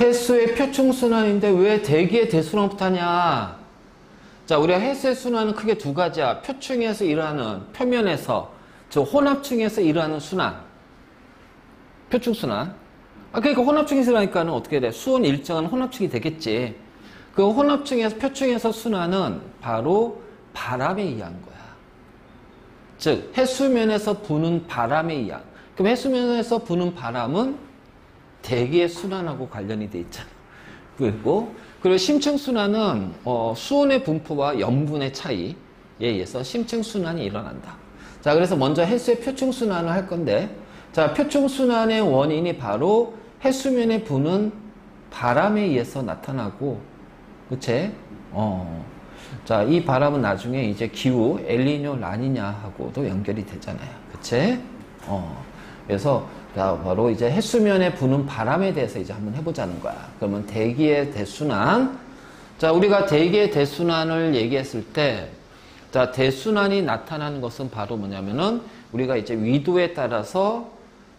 횟수의 표충순환인데 왜 대기의 대순환부터 하냐? 자, 우리가 횟수의 순환은 크게 두 가지야. 표충에서 일어나는, 표면에서, 저 혼합층에서 일어나는 순환. 표충순환. 그러니까 혼합층에서 일어나니까는 어떻게 돼? 수온 일정한 혼합층이 되겠지. 그 혼합층에서, 표충에서 순환은 바로 바람에 의한 거야. 즉, 해수면에서 부는 바람에 의한. 그럼 해수면에서 부는 바람은 대기의 순환하고 관련이 돼 있잖아. 그리고 심층순환은 수온의 분포와 염분의 차이에 의해서 심층순환이 일어난다. 자, 그래서 먼저 해수의 표층순환을 할 건데, 자, 표층순환의 원인이 바로 해수면에 부는 바람에 의해서 나타나고, 그치? 자, 이 바람은 나중에 이제 기후, 엘니뇨, 라니냐하고도 연결이 되잖아요. 그치? 그래서 자, 바로 이제 해수면에 부는 바람에 대해서 이제 한번 해보자는 거야. 그러면 대기의 대순환. 자, 우리가 대기의 대순환을 얘기했을 때, 자, 대순환이 나타나는 것은 바로 뭐냐면은 우리가 이제 위도에 따라서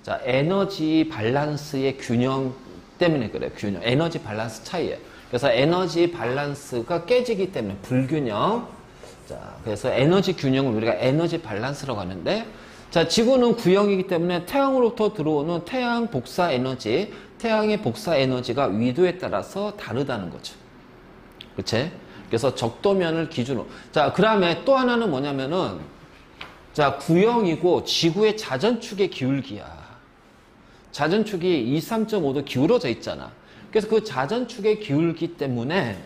자, 에너지 밸런스의 균형 때문에 그래요. 균형. 에너지 밸런스 차이예요. 그래서 에너지 밸런스가 깨지기 때문에 불균형. 자, 그래서 에너지 균형을 우리가 에너지 밸런스라고 하는데, 자, 지구는 구형이기 때문에 태양으로부터 들어오는 태양 복사 에너지, 태양의 복사 에너지가 위도에 따라서 다르다는 거죠. 그치? 그래서 적도면을 기준으로. 자, 그 다음에 또 하나는 뭐냐면은, 자, 구형이고 지구의 자전축의 기울기야. 자전축이 23.5도 기울어져 있잖아. 그래서 그 자전축의 기울기 때문에,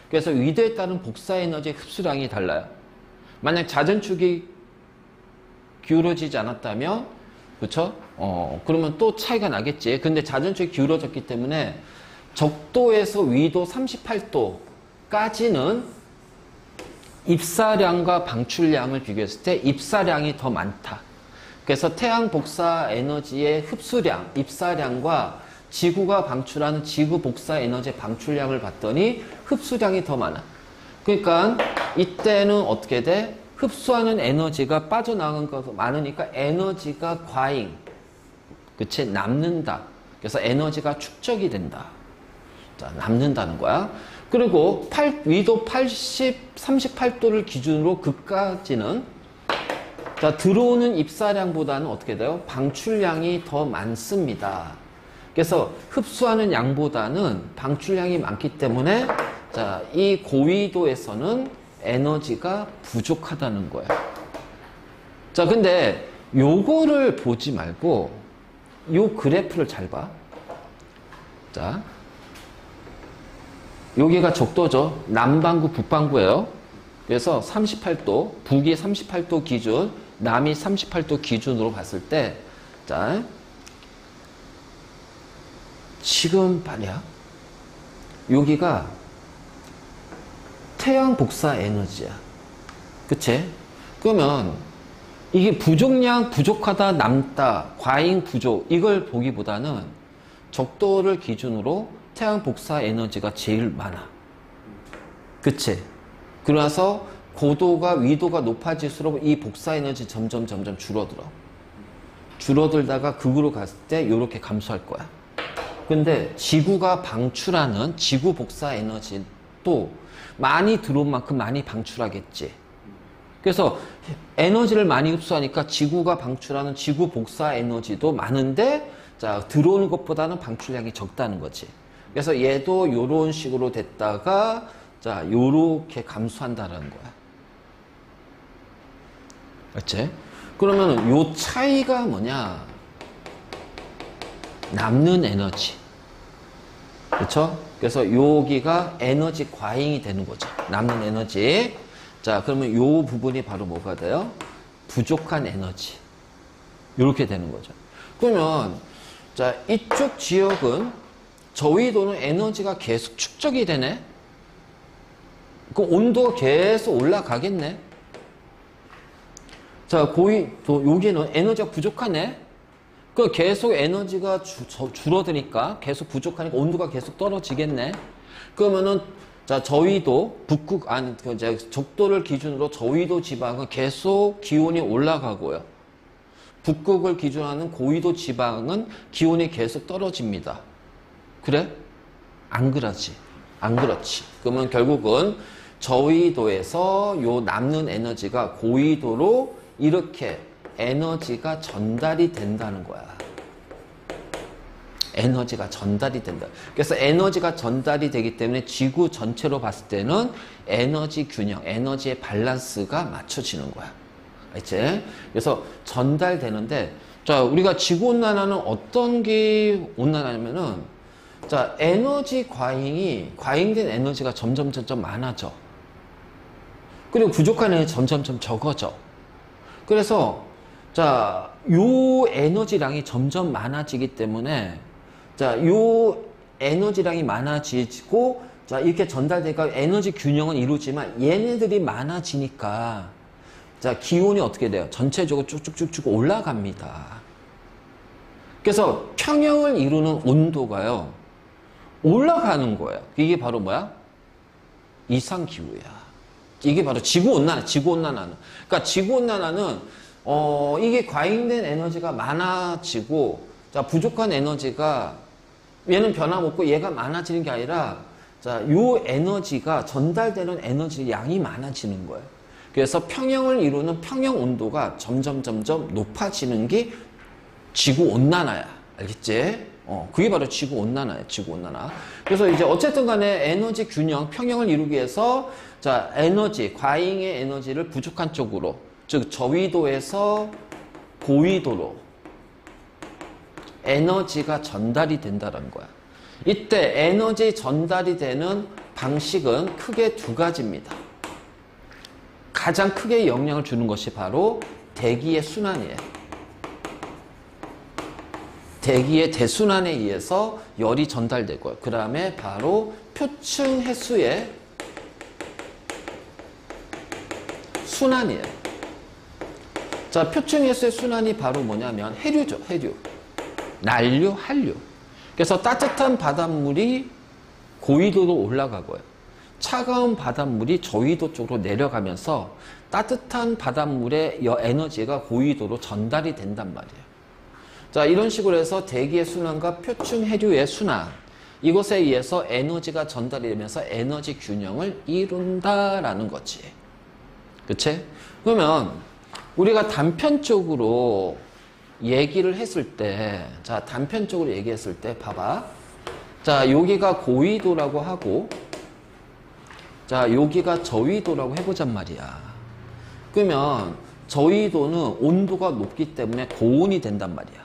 그래서 위도에 따른 복사 에너지의 흡수량이 달라요. 만약 자전축이 기울어지지 않았다면, 그쵸? 그러면 또 차이가 나겠지. 근데 자전축이 기울어졌기 때문에 적도에서 위도 38도까지는 입사량과 방출량을 비교했을 때 입사량이 더 많다. 그래서 태양 복사 에너지의 흡수량, 입사량과 지구가 방출하는 지구 복사 에너지의 방출량을 봤더니 흡수량이 더 많아. 그러니까 이때는 어떻게 돼? 흡수하는 에너지가 빠져나가는 것도 많으니까 에너지가 과잉, 그치? 남는다. 그래서 에너지가 축적이 된다. 자, 남는다는 거야. 그리고 위도 38도를 기준으로 그까지는 자, 들어오는 입사량보다는 어떻게 돼요? 방출량이 더 많습니다. 그래서 흡수하는 양보다는 방출량이 많기 때문에 자, 이 고위도에서는 에너지가 부족하다는 거야. 자, 근데 요거를 보지 말고 요 그래프를 잘 봐. 자, 여기가 적도죠. 남반구, 북반구예요. 그래서 38도, 북이 38도 기준, 남이 38도 기준으로 봤을 때, 자, 지금 말이야. 여기가 태양 복사 에너지야. 그치? 그러면 이게 부족량, 부족하다, 남다, 과잉, 부족 이걸 보기보다는 적도를 기준으로 태양 복사 에너지가 제일 많아. 그치? 그래서 고도가, 위도가 높아질수록 이 복사 에너지 점점 줄어들어. 줄어들다가 극으로 갔을 때 이렇게 감소할 거야. 근데 지구가 방출하는 지구 복사 에너지도 많이 들어온 만큼 많이 방출하겠지. 그래서 에너지를 많이 흡수하니까 지구가 방출하는 지구 복사 에너지도 많은데 자, 들어오는 것보다는 방출량이 적다는 거지. 그래서 얘도 요런 식으로 됐다가 자, 요렇게 감소한다는 거야. 그렇지? 그러면 요 차이가 뭐냐? 남는 에너지. 그렇죠? 그래서 여기가 에너지 과잉이 되는 거죠. 남는 에너지. 자, 그러면 요 부분이 바로 뭐가 돼요? 부족한 에너지. 이렇게 되는 거죠. 그러면 자, 이쪽 지역은 저위도는 에너지가 계속 축적이 되네. 그 온도가 계속 올라가겠네. 자, 고위도 여기는 에너지가 부족하네. 그 계속 에너지가 줄어드니까 계속 부족하니까 온도가 계속 떨어지겠네. 그러면은 자, 저위도 북극 적도를 기준으로 저위도 지방은 계속 기온이 올라가고요. 북극을 기준으로 하는 고위도 지방은 기온이 계속 떨어집니다. 그래? 안 그러지. 안 그렇지. 그러면 결국은 저위도에서 요 남는 에너지가 고위도로 이렇게 에너지가 전달이 된다는 거야. 에너지가 전달이 된다. 그래서 에너지가 전달이 되기 때문에 지구 전체로 봤을 때는 에너지 균형, 에너지의 밸런스가 맞춰지는 거야. 알지? 그래서 전달되는데, 자, 우리가 지구온난화는 어떤 게 온난화냐면은, 자, 에너지 과잉된 에너지가 점점 많아져. 그리고 부족한 에너지 점점 적어져. 그래서, 자, 요 에너지량이 점점 많아지기 때문에, 자, 요 에너지량이 많아지고, 자, 이렇게 전달되니까 에너지 균형은 이루지만 얘네들이 많아지니까, 자, 기온이 어떻게 돼요? 전체적으로 쭉쭉쭉쭉 올라갑니다. 그래서 평형을 이루는 온도가요, 올라가는 거예요. 이게 바로 뭐야? 이상기후야. 이게 바로 지구온난화는. 그러니까 지구온난화는, 이게 과잉된 에너지가 많아지고, 자, 부족한 에너지가, 얘는 변함없고 얘가 많아지는 게 아니라, 자, 요 에너지가, 전달되는 에너지 양이 많아지는 거예요. 그래서 평형을 이루는 평형 온도가 점점 높아지는 게 지구온난화야. 알겠지? 그게 바로 지구온난화야, 지구온난화. 그래서 이제 어쨌든 간에 에너지 균형, 평형을 이루기 위해서, 자, 과잉의 에너지를 부족한 쪽으로, 즉, 저위도에서 고위도로 에너지가 전달이 된다는 거야. 이때 에너지 전달이 되는 방식은 크게 두 가지입니다. 가장 크게 영향을 주는 것이 바로 대기의 순환이에요. 대기의 대순환에 의해서 열이 전달되고요. 그 다음에 바로 표층 해수의 순환이에요. 자, 표층 해수의 순환이 바로 뭐냐면 해류죠, 해류. 난류, 한류. 그래서 따뜻한 바닷물이 고위도로 올라가고요. 차가운 바닷물이 저위도 쪽으로 내려가면서 따뜻한 바닷물의 에너지가 고위도로 전달이 된단 말이에요. 자, 이런 식으로 해서 대기의 순환과 표층 해류의 순환, 이것에 의해서 에너지가 전달이 되면서 에너지 균형을 이룬다라는 거지. 그치? 그러면 우리가 단편적으로 얘기를 했을 때, 자, 단편적으로 얘기했을 때 봐봐. 자, 여기가 고위도라고 하고, 자, 여기가 저위도라고 해보잔 말이야. 그러면 저위도는 온도가 높기 때문에 고온이 된단 말이야.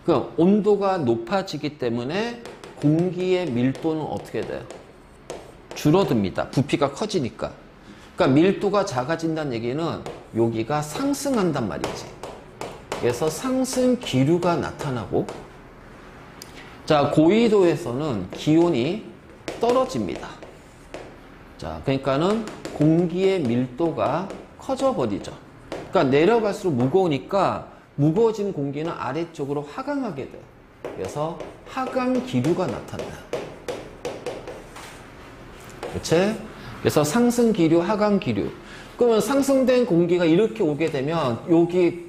그럼 온도가 높아지기 때문에 공기의 밀도는 어떻게 돼요? 줄어듭니다. 부피가 커지니까. 그러니까 밀도가 작아진다는 얘기는 여기가 상승한단 말이지. 그래서 상승 기류가 나타나고, 자, 고위도에서는 기온이 떨어집니다. 자, 그러니까는 공기의 밀도가 커져 버리죠. 그러니까 내려갈수록 무거우니까 무거워진 공기는 아래쪽으로 하강하게 돼요. 그래서 하강 기류가 나타나요. 그치? 그래서 상승 기류, 하강 기류. 그러면 상승된 공기가 이렇게 오게 되면 여기,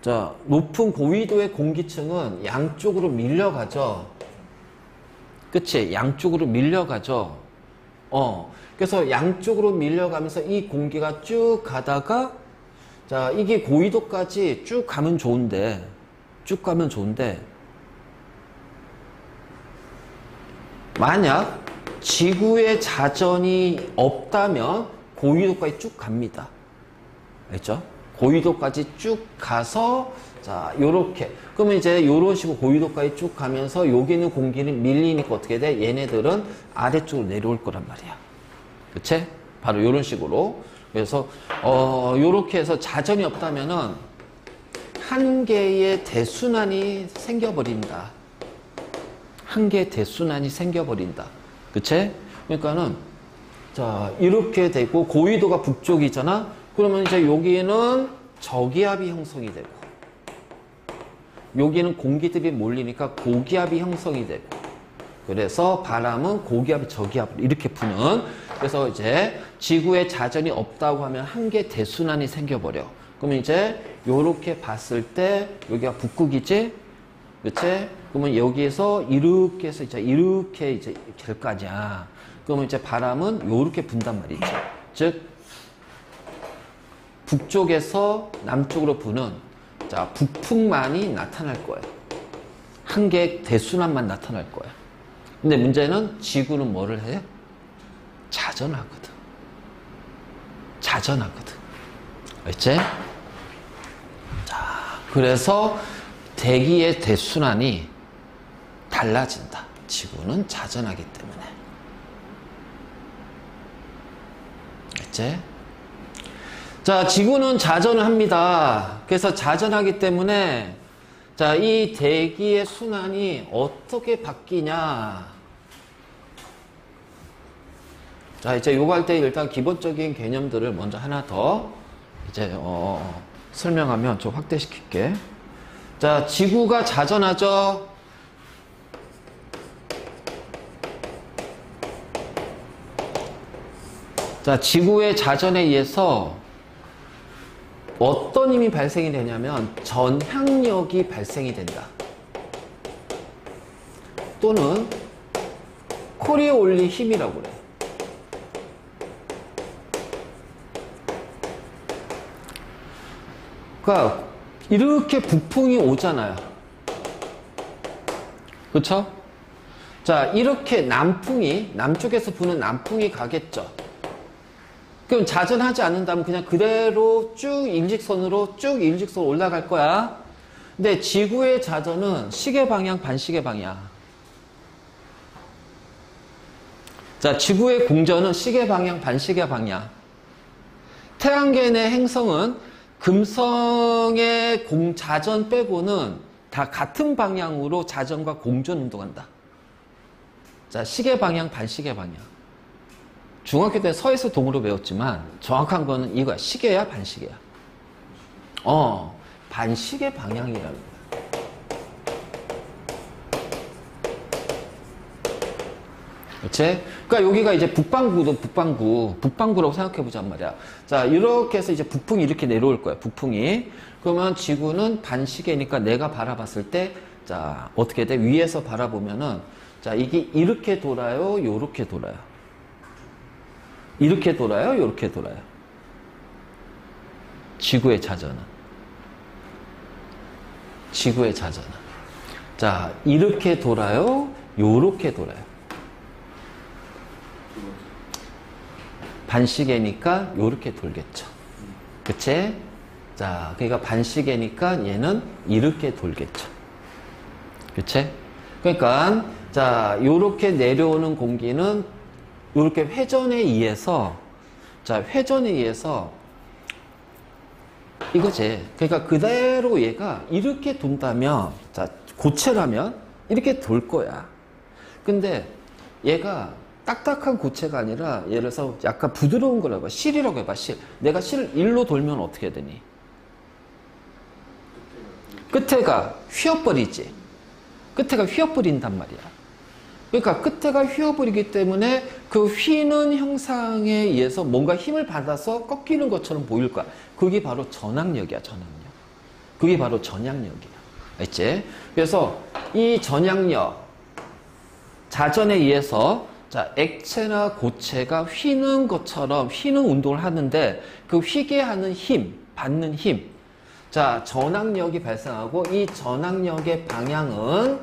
자, 높은 고위도의 공기층은 양쪽으로 밀려가죠. 그치? 양쪽으로 밀려가죠. 그래서 양쪽으로 밀려가면서 이 공기가 쭉 가다가, 자, 이게 고위도까지 쭉 가면 좋은데, 만약 지구에 자전이 없다면 고위도까지 쭉 갑니다. 알죠? 고위도까지 쭉 가서, 자, 요렇게. 그러면 이제 요런 식으로 고위도까지 쭉 가면서 여기 있는 공기는 밀리니까 어떻게 돼? 얘네들은 아래쪽으로 내려올 거란 말이야. 그치? 바로 요런 식으로. 그래서, 요렇게 해서 자전이 없다면은 한 개의 대순환이 생겨버린다. 한 개의 대순환이 생겨버린다. 그치? 그러니까는, 자, 이렇게 되고, 고위도가 북쪽이잖아? 그러면 이제 여기는 저기압이 형성이 되고, 여기는 공기들이 몰리니까 고기압이 형성이 되고, 그래서 바람은 고기압이 저기압을 이렇게 부는, 그래서 이제 지구에 자전이 없다고 하면 한 개 대순환이 생겨버려. 그러면 이제 요렇게 봤을 때 여기가 북극이지? 그치? 그러면 여기에서 이렇게 해서 이렇게 될 거 아니야. 그러면 이제 바람은 요렇게 분단 말이지. 즉, 북쪽에서 남쪽으로 부는 자, 북풍만이 나타날 거예요. 한 개의 대순환만 나타날 거예요. 근데 문제는 지구는 뭐를 해? 자전하거든. 자전하거든. 알지? 자, 그래서 대기의 대순환이 달라진다. 지구는 자전하기 때문에. 알지? 자, 지구는 자전을 합니다. 그래서 자전하기 때문에 자, 이 대기의 순환이 어떻게 바뀌냐. 자, 이제 요거 할 때 일단 기본적인 개념들을 먼저 하나 더 이제 설명하면 좀 확대시킬게. 자, 지구가 자전하죠. 자, 지구의 자전에 의해서 어떤 힘이 발생이 되냐면 전향력이 발생이 된다. 또는 코리올리 힘이라고 그래. 그러니까 이렇게 북풍이 오잖아요. 그렇죠? 자, 이렇게 남쪽에서 부는 남풍이 가겠죠. 그럼 자전하지 않는다면 그냥 그대로 쭉 일직선으로 올라갈 거야. 근데 지구의 자전은 시계 방향, 반시계 방향. 자, 지구의 공전은 시계 방향, 반시계 방향. 태양계 내 행성은 금성의 자전 빼고는 다 같은 방향으로 자전과 공전 운동한다. 자, 시계 방향, 반시계 방향. 중학교 때 서에서 동으로 배웠지만 정확한 거는 이거야. 시계야, 반시계야? 반시계 방향이라는 거야. 그렇지? 그러니까 여기가 이제 북반구도 북반구라고 생각해 보자 말이야. 자, 이렇게 해서 이제 북풍이 이렇게 내려올 거야. 북풍이. 그러면 지구는 반시계니까 내가 바라봤을 때, 자, 어떻게 돼? 위에서 바라보면은, 자, 이게 이렇게 돌아요, 요렇게 돌아요. 이렇게 돌아요, 요렇게 돌아요. 지구의 자전은. 자, 이렇게 돌아요, 요렇게 돌아요. 반시계니까 요렇게 돌겠죠. 그치? 자, 그러니까 반시계니까 얘는 이렇게 돌겠죠. 그치? 그러니까, 자, 요렇게 내려오는 공기는 요렇게 회전에 의해서, 자, 이거지. 그러니까 그대로 얘가 이렇게 돈다면, 자, 고체라면 이렇게 돌 거야. 근데 얘가 딱딱한 고체가 아니라 예를 들어서 약간 부드러운 거라고, 실이라고 해봐, 실. 내가 실을 일로 돌면 어떻게 되니? 끝에가 휘어버리지. 끝에가 휘어버린단 말이야. 그러니까 끝에가 휘어버리기 때문에 그 휘는 형상에 의해서 뭔가 힘을 받아서 꺾이는 것처럼 보일 거야. 그게 바로 전항력이야, 전항력. 그게 바로 전향력이야. 알지? 그래서 이 전향력, 자전에 의해서 자, 액체나 고체가 휘는 것처럼 휘는 운동을 하는데 그 휘게 하는 힘, 받는 힘. 자, 전항력이 발생하고 이 전항력의 방향은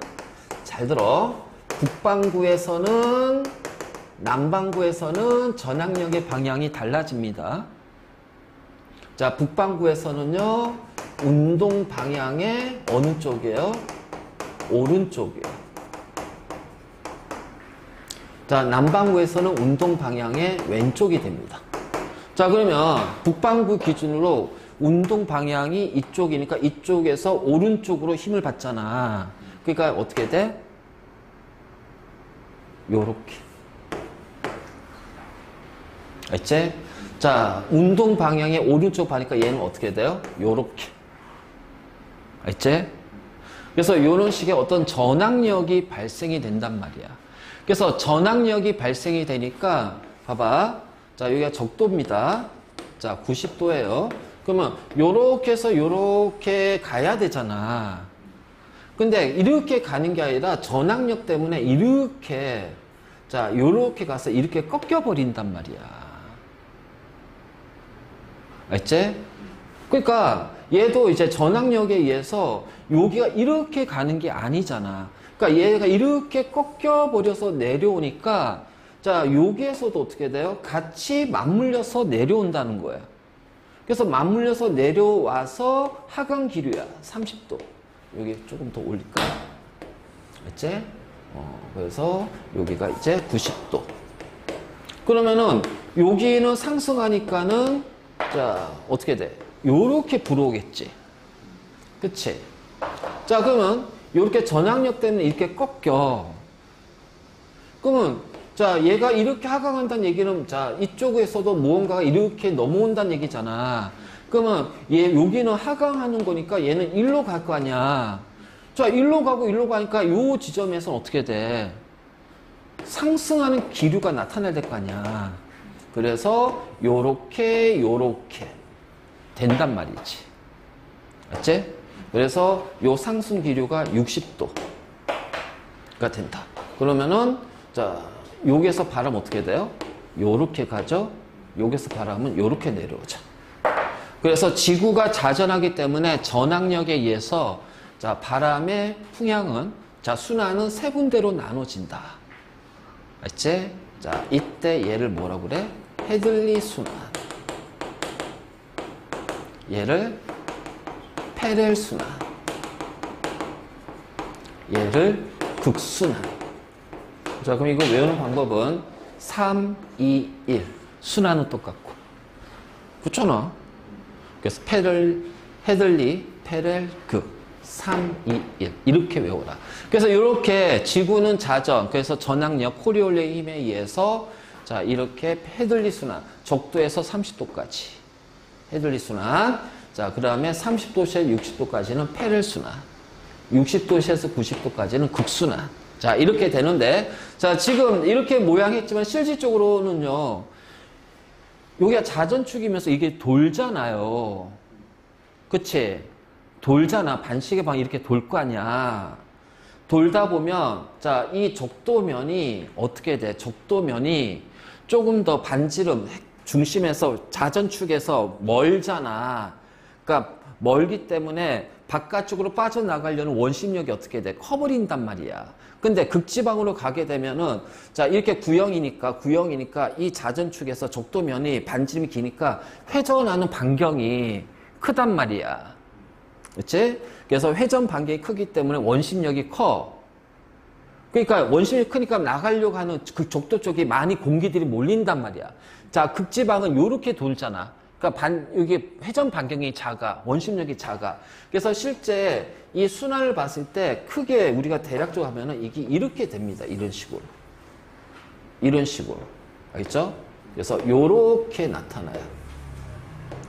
잘 들어. 북반구에서는 남반구에서는 전항력의 방향이 달라집니다. 자, 북반구에서는요. 운동 방향의 어느 쪽이에요? 오른쪽이에요. 자, 남반구에서는 운동 방향의 왼쪽이 됩니다. 자, 그러면 북반구 기준으로 운동 방향이 이쪽이니까 이쪽에서 오른쪽으로 힘을 받잖아. 그러니까 어떻게 돼? 요렇게. 알지? 자, 운동 방향의 오른쪽 봐니까 얘는 어떻게 돼요? 요렇게. 알지? 그래서 요런 식의 어떤 전항력이 발생이 된단 말이야. 그래서 전항력이 발생이 되니까 봐봐. 자, 여기가 적도입니다. 자, 90도예요. 그러면 요렇게 해서 요렇게 가야 되잖아. 근데 이렇게 가는 게 아니라 전항력 때문에 이렇게, 자, 요렇게 가서 이렇게 꺾여버린단 말이야. 알지? 그러니까 얘도 이제 전항력에 의해서 여기가 이렇게 가는 게 아니잖아. 그러니까 얘가 이렇게 꺾여버려서 내려오니까, 자, 여기에서도 어떻게 돼요? 같이 맞물려서 내려온다는 거야. 그래서 맞물려서 내려와서 하강 기류야. 30도. 여기 조금 더 올릴까? 알지? 그래서 여기가 이제 90도. 그러면은 여기는 상승하니까는, 자, 어떻게 돼? 요렇게 불어오겠지. 그치? 자, 그러면 요렇게 전항력 때문에 이렇게 꺾여. 그러면, 자, 얘가 이렇게 하강한다는 얘기는, 자, 이쪽에서도 무언가가 이렇게 넘어온다는 얘기잖아. 그러면 얘, 여기는 하강하는 거니까 얘는 일로 갈 거 아니야. 자, 일로 가고 일로 가니까 요 지점에서는 어떻게 돼? 상승하는 기류가 나타날 거 아니야. 그래서 요렇게 된단 말이지. 맞지? 그래서 요 상승 기류가 60도가 된다. 그러면은, 자, 여기에서 바람 어떻게 돼요? 요렇게 가죠? 여기서 바람은 요렇게 내려오죠. 그래서 지구가 자전하기 때문에 전항력에 의해서, 자, 바람의 풍향은, 자, 순환은 세 군데로 나눠진다. 알지? 자, 이때 얘를 뭐라고 그래? 헤들리 순환. 얘를 페렐 순환. 얘를 극순환. 자, 그럼 이거 외우는 방법은 3, 2, 1. 순환은 똑같고. 그렇잖아. 그래서 페렐, 헤들리, 페렐, 극. 3, 2, 1. 이렇게 외워라. 그래서 이렇게 지구는 자전, 그래서 전항력, 코리올레의 힘에 의해서, 자, 이렇게 헤들리 순환. 적도에서 30도까지. 헤들리 순환. 자, 그 다음에 30도에서 60도까지는 페렐 순환. 60도에서 90도까지는 극순환. 자, 이렇게 되는데, 자, 지금 이렇게 모양했지만 실질적으로는요, 여기가 자전축이면서 이게 돌잖아요. 그치? 돌잖아. 반시계 방 이렇게 돌 거 아니야. 돌다 보면, 자, 이 적도면이 어떻게 돼? 적도면이 조금 더 반지름, 중심에서, 자전축에서 멀잖아. 그러니까 멀기 때문에 바깥쪽으로 빠져나가려는 원심력이 어떻게 돼? 커버린단 말이야. 근데 극지방으로 가게 되면은, 자, 이렇게 구형이니까 이 자전축에서 적도면이 반지름이 기니까 회전하는 반경이 크단 말이야. 그치? 그래서 회전 반경이 크기 때문에 원심력이 커. 그러니까 원심력이 크니까 나가려고 하는 그 적도 쪽이 많이 공기들이 몰린단 말이야. 자, 극지방은 요렇게 돌잖아. 그러니까 여기 회전 반경이 작아. 원심력이 작아. 그래서 실제 이 순환을 봤을 때 크게 우리가 대략적으로 하면은 이게 이렇게 됩니다. 이런 식으로. 이런 식으로. 알겠죠? 그래서 요렇게 나타나요.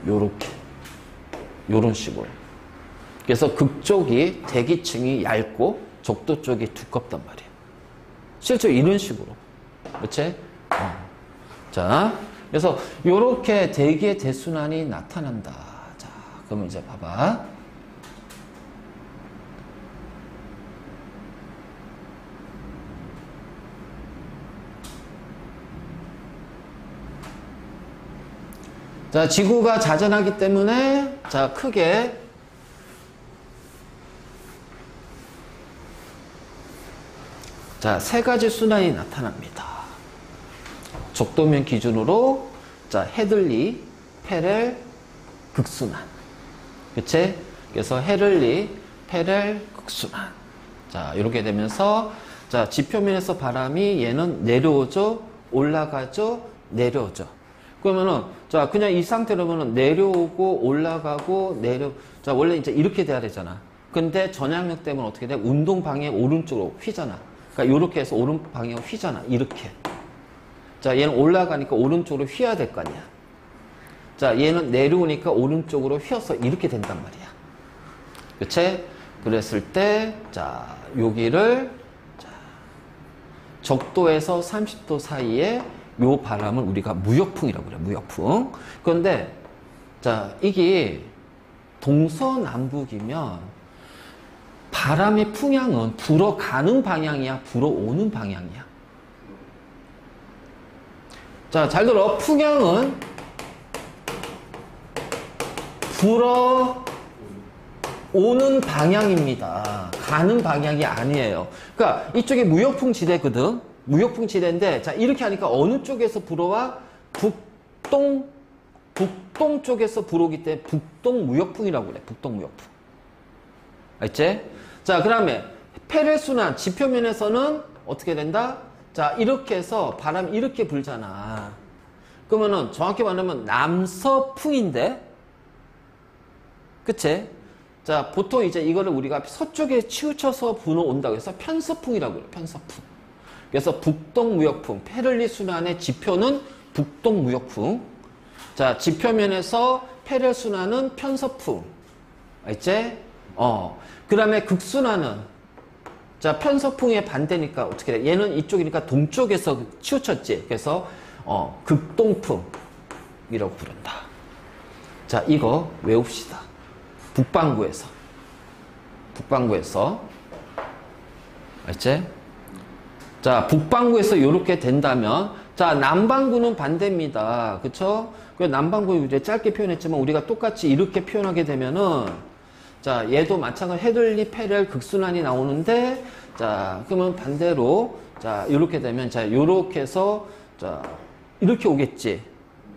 요렇게. 요런 식으로. 그래서 극쪽이 대기층이 얇고 적도 쪽이 두껍단 말이에요. 실제로 이런 식으로. 그렇지? 자, 그래서 이렇게 대기의 대순환이 나타난다. 자, 그러면 이제 봐봐. 자, 지구가 자전하기 때문에, 자, 크게, 자, 세 가지 순환이 나타납니다. 적도면 기준으로, 자, 헤들리, 페렐, 극순환. 그치? 그래서 헤들리, 페렐, 극순환. 자, 이렇게 되면서, 자, 지표면에서 바람이 얘는 내려오죠, 올라가죠, 내려오죠. 그러면은, 자, 그냥 이 상태로 보면 내려오고, 올라가고, 자, 원래 이제 이렇게 돼야 되잖아. 근데 전향력 때문에 어떻게 돼? 운동 방향 오른쪽으로 휘잖아. 그러니까 이렇게 해서 오른 방향으로 휘잖아. 이렇게. 자, 얘는 올라가니까 오른쪽으로 휘어야 될 거 아니야. 자, 얘는 내려오니까 오른쪽으로 휘어서 이렇게 된단 말이야. 그치? 그랬을 때, 자, 여기를, 자, 적도에서 30도 사이에 요 바람을 우리가 무역풍이라고 그래. 무역풍. 그런데, 자, 이게 동서남북이면 바람의 풍향은 불어가는 방향이야, 불어오는 방향이야? 자, 잘 들어. 풍향은 불어오는 방향입니다. 가는 방향이 아니에요. 그러니까 이쪽에 무역풍 지대거든. 무역풍 지대인데, 자, 이렇게 하니까 어느 쪽에서 불어와? 북동 쪽에서 불어오기 때문에 북동 무역풍이라고 그래. 북동 무역풍. 알지? 자, 그 다음에 페레순환 지표면에서는 어떻게 된다? 자, 이렇게 해서 바람이 이렇게 불잖아. 그러면은 정확히 말하면 남서풍인데, 그치? 자, 보통 이제 이거를 우리가 서쪽에 치우쳐서 불어온다고 해서 편서풍이라고 그래요. 편서풍. 그래서 북동무역풍, 페를리 순환의 지표는 북동무역풍. 자, 지표면에서 페렐 순환은 편서풍. 알지? 그 다음에 극순환은, 자, 편서풍의 반대니까 어떻게 돼? 얘는 이쪽이니까 동쪽에서 치우쳤지. 그래서, 극동풍이라고 부른다. 자, 이거 외웁시다. 북반구에서. 알지? 자, 북반구에서 이렇게 된다면, 자, 남반구는 반대입니다. 그쵸? 남반구 이제 짧게 표현했지만 우리가 똑같이 이렇게 표현하게 되면은, 자, 얘도 마찬가지로 헤들리, 페렐, 극순환이 나오는데, 자, 그러면 반대로, 자, 이렇게 되면, 자, 요렇게 해서, 자, 이렇게 오겠지.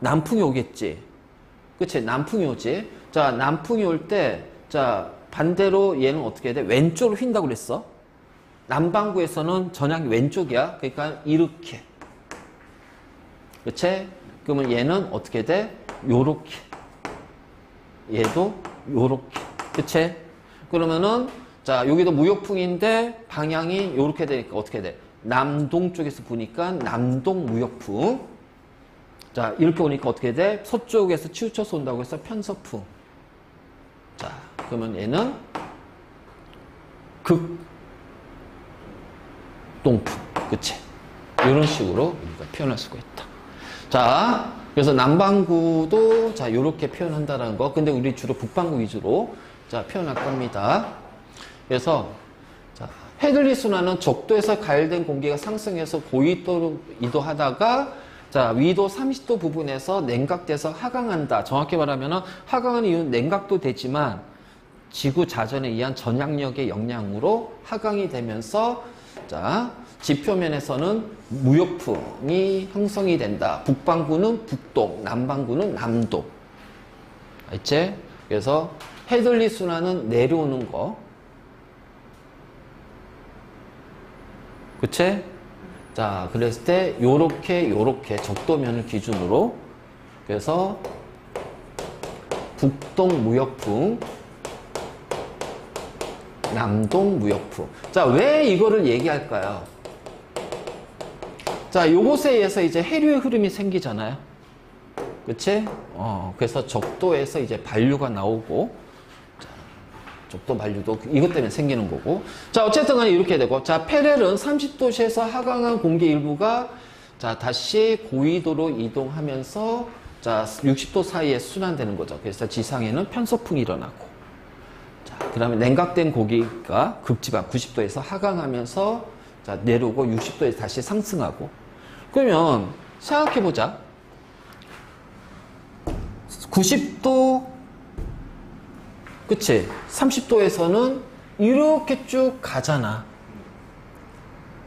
남풍이 오겠지. 그치? 남풍이 오지. 자, 남풍이 올 때, 자, 반대로 얘는 어떻게 해야 돼? 왼쪽으로 휜다고 그랬어. 남반구에서는 전향이 왼쪽이야. 그러니까 이렇게. 그치? 그러면 얘는 어떻게 돼? 요렇게. 얘도 요렇게. 그치? 그러면은, 자, 여기도 무역풍인데 방향이 요렇게 되니까 어떻게 돼? 남동 쪽에서 보니까 남동 무역풍. 자, 이렇게 오니까 어떻게 돼? 서쪽에서 치우쳐서 온다고 해서 편서풍. 자, 그러면 얘는 극동풍. 그치? 이런 식으로 우리가 표현할 수가 있다. 자, 그래서 남반구도 자, 요렇게 표현한다는 거. 근데 우리 주로 북반구 위주로 자, 표현할 겁니다. 그래서 자, 헤들리 순환은 적도에서 가열된 공기가 상승해서 고위도로 이동하다가 자, 위도 30도 부분에서 냉각돼서 하강한다. 정확히 말하면 하강하는 이유는 냉각도 되지만 지구 자전에 의한 전향력의 영향으로 하강이 되면서 자, 지표면에서는 무역풍이 형성이 된다. 북반구는 북동, 남반구는 남동. 알지? 그래서 헤들리 순환은 내려오는 거. 그치? 자, 그랬을 때 요렇게 적도면을 기준으로 그래서 북동 무역풍, 남동 무역풍. 자, 왜 이거를 얘기할까요? 자, 요것에 의해서 이제 해류의 흐름이 생기잖아요. 그치? 그래서 적도에서 이제 반류가 나오고, 자, 적도 반류도 이것 때문에 생기는 거고. 자, 어쨌든 간에 이렇게 되고, 자, 페렐은 30도씨에서 하강한 공기 일부가, 자, 다시 고위도로 이동하면서, 자, 60도 사이에 순환되는 거죠. 그래서 지상에는 편서풍이 일어나고. 자, 그 다음에 냉각된 공기가 극지방 90도에서 하강하면서, 자, 내려오고 60도에 다시 상승하고. 그러면, 생각해보자. 90도, 그치? 30도에서는 이렇게 쭉 가잖아.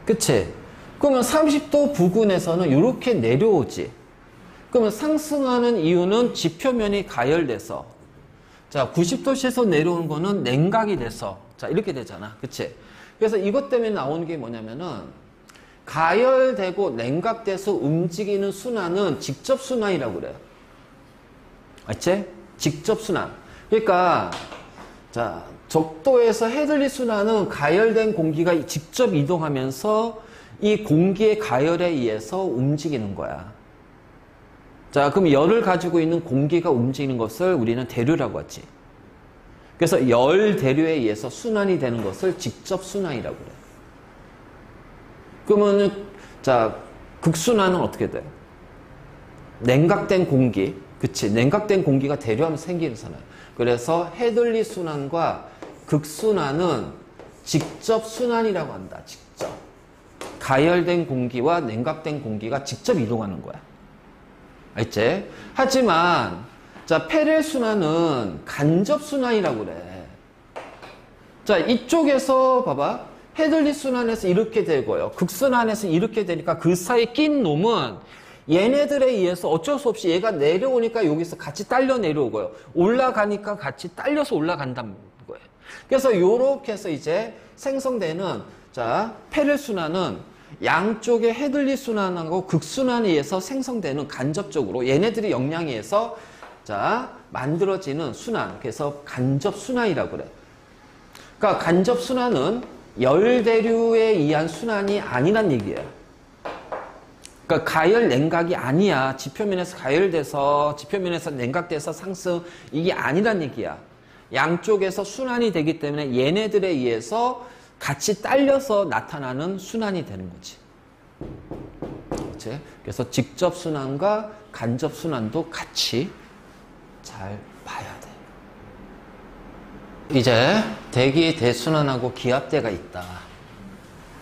그치? 그러면 30도 부근에서는 이렇게 내려오지. 그러면 상승하는 이유는 지표면이 가열돼서. 자, 90도씨에서 내려오는 거는 냉각이 돼서. 자, 이렇게 되잖아. 그치? 그래서 이것 때문에 나오는 게 뭐냐면은, 가열되고 냉각돼서 움직이는 순환은 직접순환이라고 그래요. 알지? 직접순환. 그러니까, 자, 적도에서 헤들리 순환은 가열된 공기가 직접 이동하면서 이 공기의 가열에 의해서 움직이는 거야. 자, 그럼 열을 가지고 있는 공기가 움직이는 것을 우리는 대류라고 하지. 그래서 열 대류에 의해서 순환이 되는 것을 직접순환이라고 그래. 그러면은, 자, 극순환은 어떻게 돼? 냉각된 공기. 그치? 냉각된 공기가 대류하면서 생기는 순환. 그래서 헤들리 순환과 극순환은 직접 순환이라고 한다. 직접. 가열된 공기와 냉각된 공기가 직접 이동하는 거야. 알지? 하지만 자, 페렐 순환은 간접 순환이라고 그래. 자, 이쪽에서 봐봐. 헤들리 순환에서 이렇게 되고요. 극순환에서 이렇게 되니까 그 사이에 낀 놈은 얘네들에 의해서 어쩔 수 없이 얘가 내려오니까 여기서 같이 딸려 내려오고요. 올라가니까 같이 딸려서 올라간다는 거예요. 그래서 요렇게 해서 이제 생성되는 자, 페렐 순환은 양쪽의 헤들리 순환하고 극순환에 의해서 생성되는 간접적으로 얘네들의 영향에 의해서 자, 만들어지는 순환. 그래서 간접 순환이라고 그래. 그러니까 간접 순환은 열대류에 의한 순환이 아니란 얘기예요. 그러니까 가열 냉각이 아니야. 지표면에서 가열돼서 지표면에서 냉각돼서 상승 이게 아니란 얘기야. 양쪽에서 순환이 되기 때문에 얘네들에 의해서 같이 딸려서 나타나는 순환이 되는 거지. 그치? 그래서 직접 순환과 간접 순환도 같이 잘 봐야 돼. 이제 대기 대순환하고 기압대가 있다.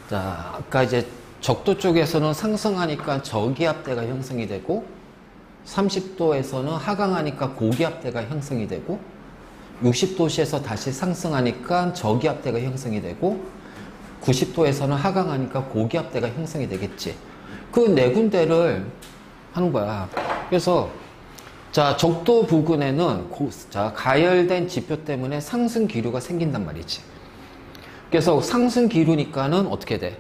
자, 아까 이제 적도 쪽에서는 상승하니까 저기압대가 형성이 되고 30도에서는 하강하니까 고기압대가 형성이 되고 60도시에서 다시 상승하니까 저기압대가 형성이 되고 90도에서는 하강하니까 고기압대가 형성이 되겠지. 그 네 군데를 하는 거야. 그래서 자, 적도 부근에는 자, 가열된 지표 때문에 상승 기류가 생긴단 말이지. 그래서 상승 기류니까는 어떻게 돼?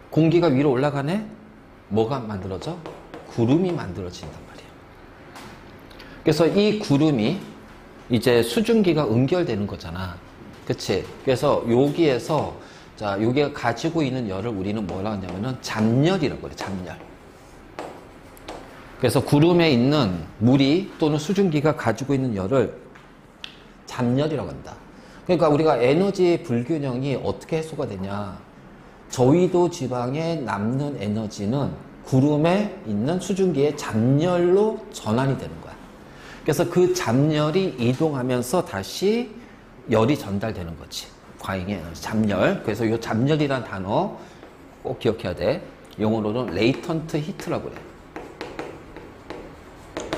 공기가 위로 올라가네? 뭐가 만들어져? 구름이 만들어진단 말이야. 그래서 이 구름이 이제 수증기가 응결되는 거잖아. 그치? 그래서 여기에서 자, 여기가 가지고 있는 열을 우리는 뭐라고 하냐면은 잡열이라고 그래. 잡열. 그래서 구름에 있는 물이 또는 수증기가 가지고 있는 열을 잡열이라고 한다. 그러니까 우리가 에너지 불균형이 어떻게 해소가 되냐. 저위도 지방에 남는 에너지는 구름에 있는 수증기의 잡열로 전환이 되는 거야. 그래서 그 잡열이 이동하면서 다시 열이 전달되는 거지. 과잉의 에너지, 잡열. 그래서 이 잡열이라는 단어 꼭 기억해야 돼. 영어로는 레이턴트 히트라고 그래.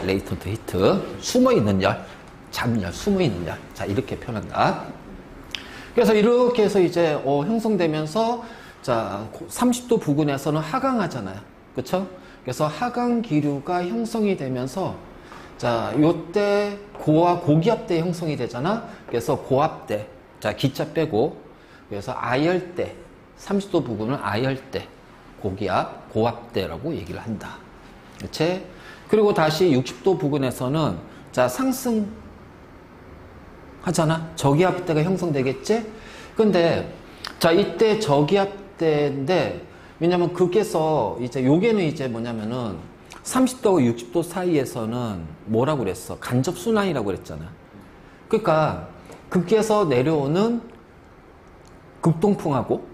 레이턴트 히트. 숨어있는 열. 잡열, 숨어있는 열. 자, 이렇게 표현한다. 그래서 이렇게 해서 이제 형성되면서 자, 30도 부근에서는 하강하잖아요. 그쵸? 그래서 하강 기류가 형성이 되면서 자, 요때 고와 고기압대 형성이 되잖아. 그래서 고압대. 자, 기차 빼고. 그래서 아열대. 30도 부근은 아열대. 고기압, 고압대라고 얘기를 한다. 그치? 그리고 다시 60도 부근에서는 자, 상승 하잖아. 저기압대가 형성되겠지? 근데 자, 이때 저기압대인데 왜냐면 거기에서 이제 요게는 이제 뭐냐면은 30도하고 60도 사이에서는 뭐라고 그랬어? 간접 순환이라고 그랬잖아. 그러니까 극에서 내려오는 극동풍하고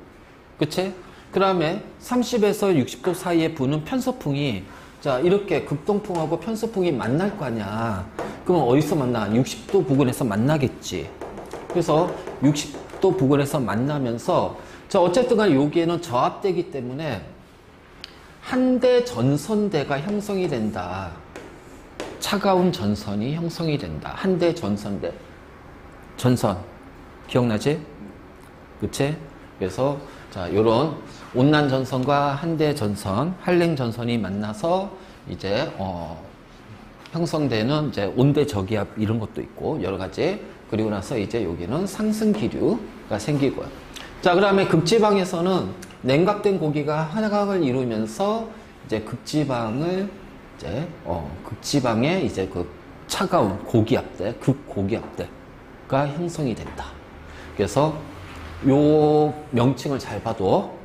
그치? 그 다음에 30에서 60도 사이에 부는 편서풍이 자, 이렇게 극동풍하고 편서풍이 만날 거 아니야. 그러면 어디서 만나? 60도 부근에서 만나겠지. 그래서 60도 부근에서 만나면서 자, 어쨌든 간에 여기에는 저압되기 때문에 한대 전선대가 형성이 된다. 차가운 전선이 형성이 된다. 한대 전선대. 전선. 기억나지? 그치? 그래서 자, 요런 온난 전선과 한대 전선, 한랭 전선이 만나서 이제 형성되는 이제 온대 저기압 이런 것도 있고 여러 가지. 그리고 나서 이제 여기는 상승 기류가 생기고요. 자, 그다음에 극지방에서는 냉각된 고기가 하강을 이루면서 이제 극지방을 이제 극지방에 이제 그 차가운 고기압대, 극고기압대가 형성이 된다. 그래서 요 명칭을 잘 봐도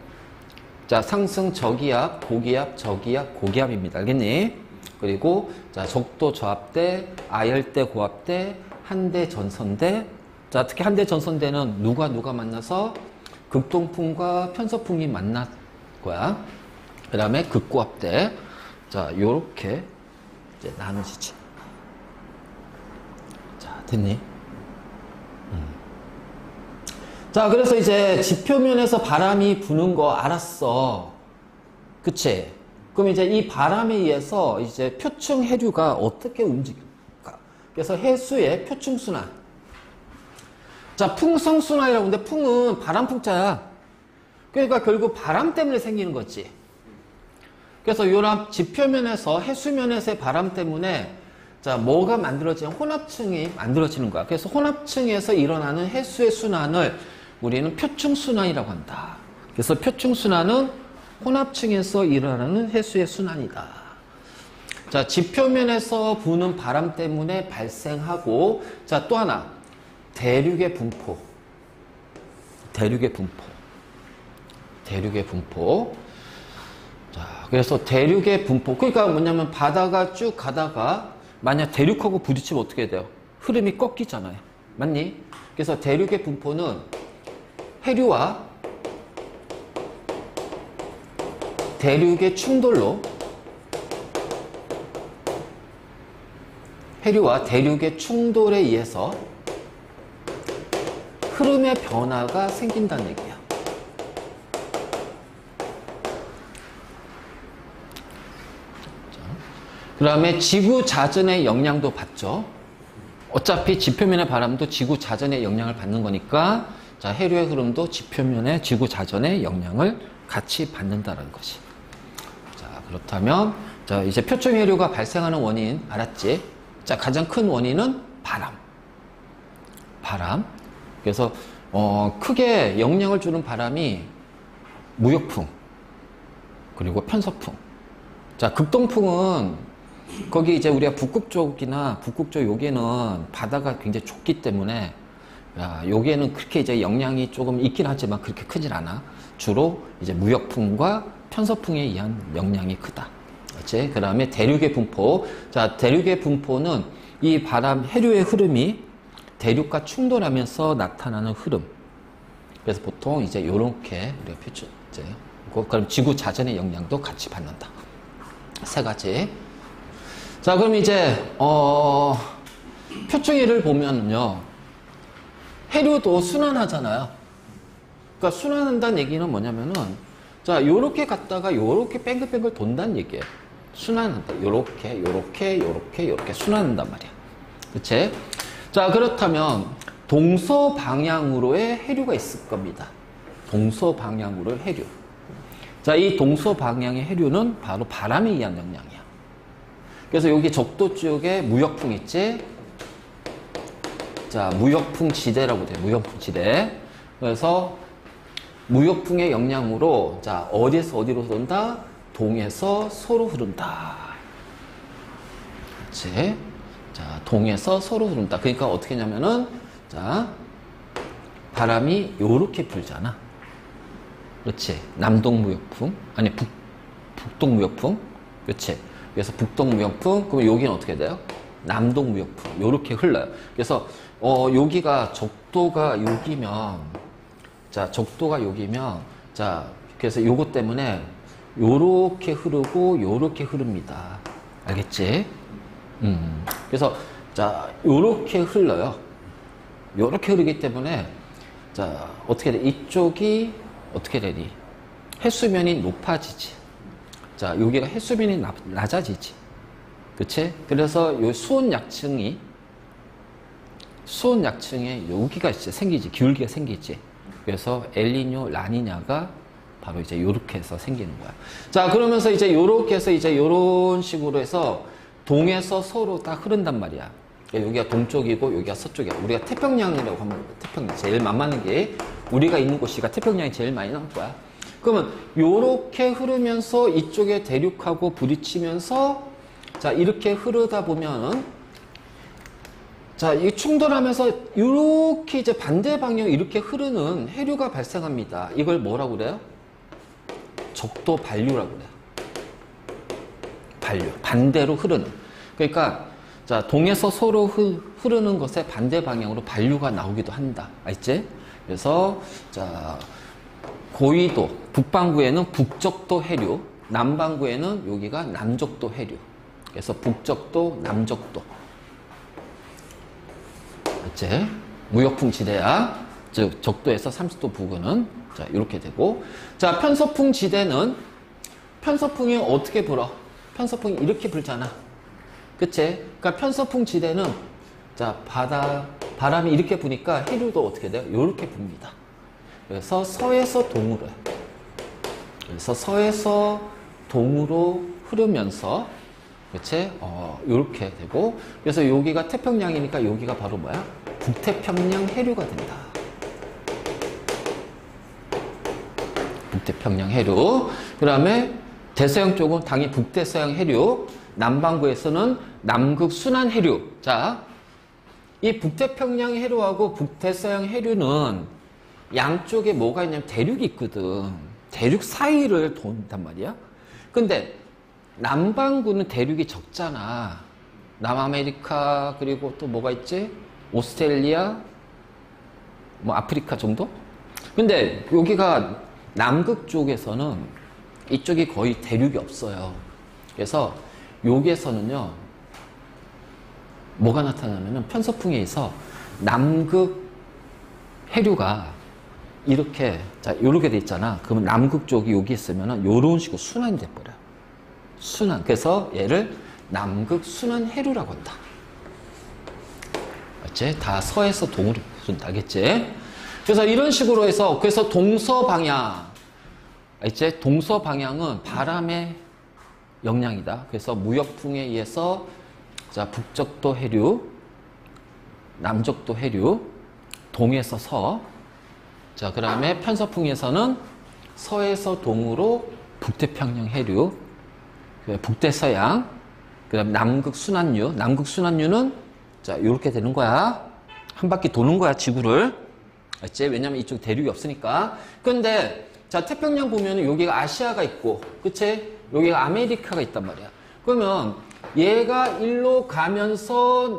자, 상승 저기압, 고기압, 저기압, 고기압입니다. 알겠니? 그리고 자, 적도 저압대, 아열대, 고압대, 한대 전선대. 자, 특히 한대 전선대는 누가 만나서 극동풍과 편서풍이 만날 거야. 그 다음에 극고압대. 자, 요렇게 이제 나눠지지. 자, 됐니? 자, 그래서 이제 지표면에서 바람이 부는 거 알았어. 그치? 그럼 이제 이 바람에 의해서 이제 표층 해류가 어떻게 움직일까? 그래서 해수의 표층순환. 자, 풍성순환이라고 하는데 풍은 바람풍자야. 그러니까 결국 바람 때문에 생기는 거지. 그래서 요런 지표면에서 해수면에서의 바람 때문에 자, 뭐가 만들어지냐? 혼합층이 만들어지는 거야. 그래서 혼합층에서 일어나는 해수의 순환을 우리는 표층순환이라고 한다. 그래서 표층순환은 혼합층에서 일어나는 해수의 순환이다. 자, 지표면에서 부는 바람 때문에 발생하고, 자, 또 하나, 대륙의 분포. 대륙의 분포. 대륙의 분포. 자, 그래서 대륙의 분포. 그러니까 뭐냐면 바다가 쭉 가다가 만약 대륙하고 부딪히면 어떻게 돼요? 흐름이 꺾이잖아요. 맞니? 그래서 대륙의 분포는 해류와 대륙의 충돌로 해류와 대륙의 충돌에 의해서 흐름의 변화가 생긴다는 얘기야. 그 다음에 지구 자전의 영향도 받죠. 어차피 지표면의 바람도 지구 자전의 영향을 받는 거니까 자, 해류의 흐름도 지표면의 지구 자전의 영향을 같이 받는다는 것이. 자, 그렇다면 자, 이제 표층 해류가 발생하는 원인 알았지? 자, 가장 큰 원인은 바람. 바람. 그래서 크게 영향을 주는 바람이 무역풍 그리고 편서풍. 자, 극동풍은 거기 이제 우리가 북극 쪽이나 북극 쪽 여기는 바다가 굉장히 좁기 때문에 여기에는 그렇게 이제 영향이 조금 있긴 하지만 그렇게 크질 않아. 주로 이제 무역풍과 편서풍에 의한 영향이 크다. 그렇지? 그 다음에 대륙의 분포. 자, 대륙의 분포는 이 바람, 해류의 흐름이 대륙과 충돌하면서 나타나는 흐름. 그래서 보통 이제 요렇게 우리가 표출, 이제, 그럼 지구 자전의 영향도 같이 받는다. 세 가지. 자, 그럼 이제, 표층해를 보면요. 해류도 순환하잖아요. 그러니까 순환한다는 얘기는 뭐냐면은, 자, 요렇게 갔다가 요렇게 뺑글뺑글 돈다는 얘기예요. 순환한다. 요렇게 순환한단 말이야. 그치? 자, 그렇다면, 동서방향으로의 해류가 있을 겁니다. 동서방향으로의 해류. 자, 이 동서방향의 해류는 바로 바람에 의한 영향이야. 그래서 여기 적도 쪽에 무역풍 있지? 자, 무역풍 지대라고 돼. 무역풍 지대. 그래서 무역풍의 영향으로 자, 어디에서 어디로 돈다? 동에서 서로 흐른다. 그렇지? 자, 동에서 서로 흐른다. 그러니까 어떻게 하냐면은 자, 바람이 요렇게 불잖아. 그렇지? 남동 무역풍, 아니 북동 무역풍. 그렇지? 그래서 북동 무역풍, 그럼 여기는 어떻게 돼요? 남동 무역풍. 요렇게 흘러요. 그래서 여기가 적도가 여기면 자, 적도가 여기면 자, 그래서 요것 때문에 요렇게 흐르고 요렇게 흐릅니다. 알겠지? 그래서 자, 요렇게 흘러요. 요렇게 흐르기 때문에 자, 어떻게 돼? 이쪽이 어떻게 되니? 해수면이 높아지지. 자, 여기가 해수면이 낮아지지. 그치? 그래서 요 수온 약층에 여기가 이제 생기지. 기울기가 생기지. 그래서 엘니뇨, 라니냐가 바로 이제 요렇게 해서 생기는 거야. 자, 그러면서 이제 요렇게 해서 이제 요런 식으로 해서 동에서 서로 딱 흐른단 말이야. 여기가 동쪽이고 여기가 서쪽이야. 우리가 태평양이라고 하면 태평양 제일 만만한 게 우리가 있는 곳이가 태평양이 제일 많이 나올 거야. 그러면 요렇게 흐르면서 이쪽에 대륙하고 부딪히면서 자, 이렇게 흐르다 보면은 자, 이 충돌하면서 이렇게 이제 반대 방향 이렇게 흐르는 해류가 발생합니다. 이걸 뭐라고 그래요? 적도 반류라고 그래요. 반류. 반대로 흐르는. 그러니까 자, 동에서 서로 흐르는 것에 반대 방향으로 반류가 나오기도 한다. 알지? 그래서 자, 고위도 북반구에는 북적도 해류, 남반구에는 여기가 남적도 해류. 그래서 북적도, 남적도. 알지? 무역풍 지대야. 즉 적도에서 30도 부근은 자 이렇게 되고, 자 편서풍 지대는 편서풍이 어떻게 불어? 편서풍이 이렇게 불잖아, 그치? 그러니까 편서풍 지대는 자 바람이 이렇게 부니까 해류도 어떻게 돼요? 이렇게 붑니다. 그래서 서에서 동으로, 그래서 서에서 동으로 흐르면서, 그치? 이렇게 되고, 그래서 여기가 태평양이니까 여기가 바로 뭐야? 북태평양 해류가 된다. 북태평양 해류. 그 다음에 대서양 쪽은 당연히 북대서양 해류, 남반구에서는 남극 순환 해류. 자, 이 북태평양 해류하고 북대서양 해류는 양쪽에 뭐가 있냐면 대륙이 있거든. 대륙 사이를 돈단 말이야. 근데 남반구는 대륙이 적잖아. 남아메리카, 그리고 또 뭐가 있지? 오스트레일리아, 뭐 아프리카 정도? 근데 여기가 남극 쪽에서는 이쪽이 거의 대륙이 없어요. 그래서 여기에서는요, 뭐가 나타나냐면 편서풍에 의해서 남극 해류가 이렇게, 자, 요렇게 돼 있잖아. 그러면 남극 쪽이 여기 있으면은 요런 식으로 순환이 돼버려. 순환. 그래서 얘를 남극 순환 해류라고 한다. 맞지? 다 서에서 동으로 흐른다. 알겠지? 그래서 이런 식으로 해서, 그래서 동서방향. 이제 동서방향은 바람의 영향이다. 그래서 무역풍에 의해서 자 북적도 해류, 남적도 해류, 동에서 서. 자 그다음에 편서풍에서는 서에서 동으로 북태평양 해류, 북대서양, 그다음 남극 순환류. 남극 순환류는 자 이렇게 되는 거야. 한 바퀴 도는 거야 지구를. 알지? 왜냐면 이쪽 대륙이 없으니까. 근데 자, 태평양 보면은 여기가 아시아가 있고, 그치? 여기가 아메리카가 있단 말이야. 그러면 얘가 일로 가면서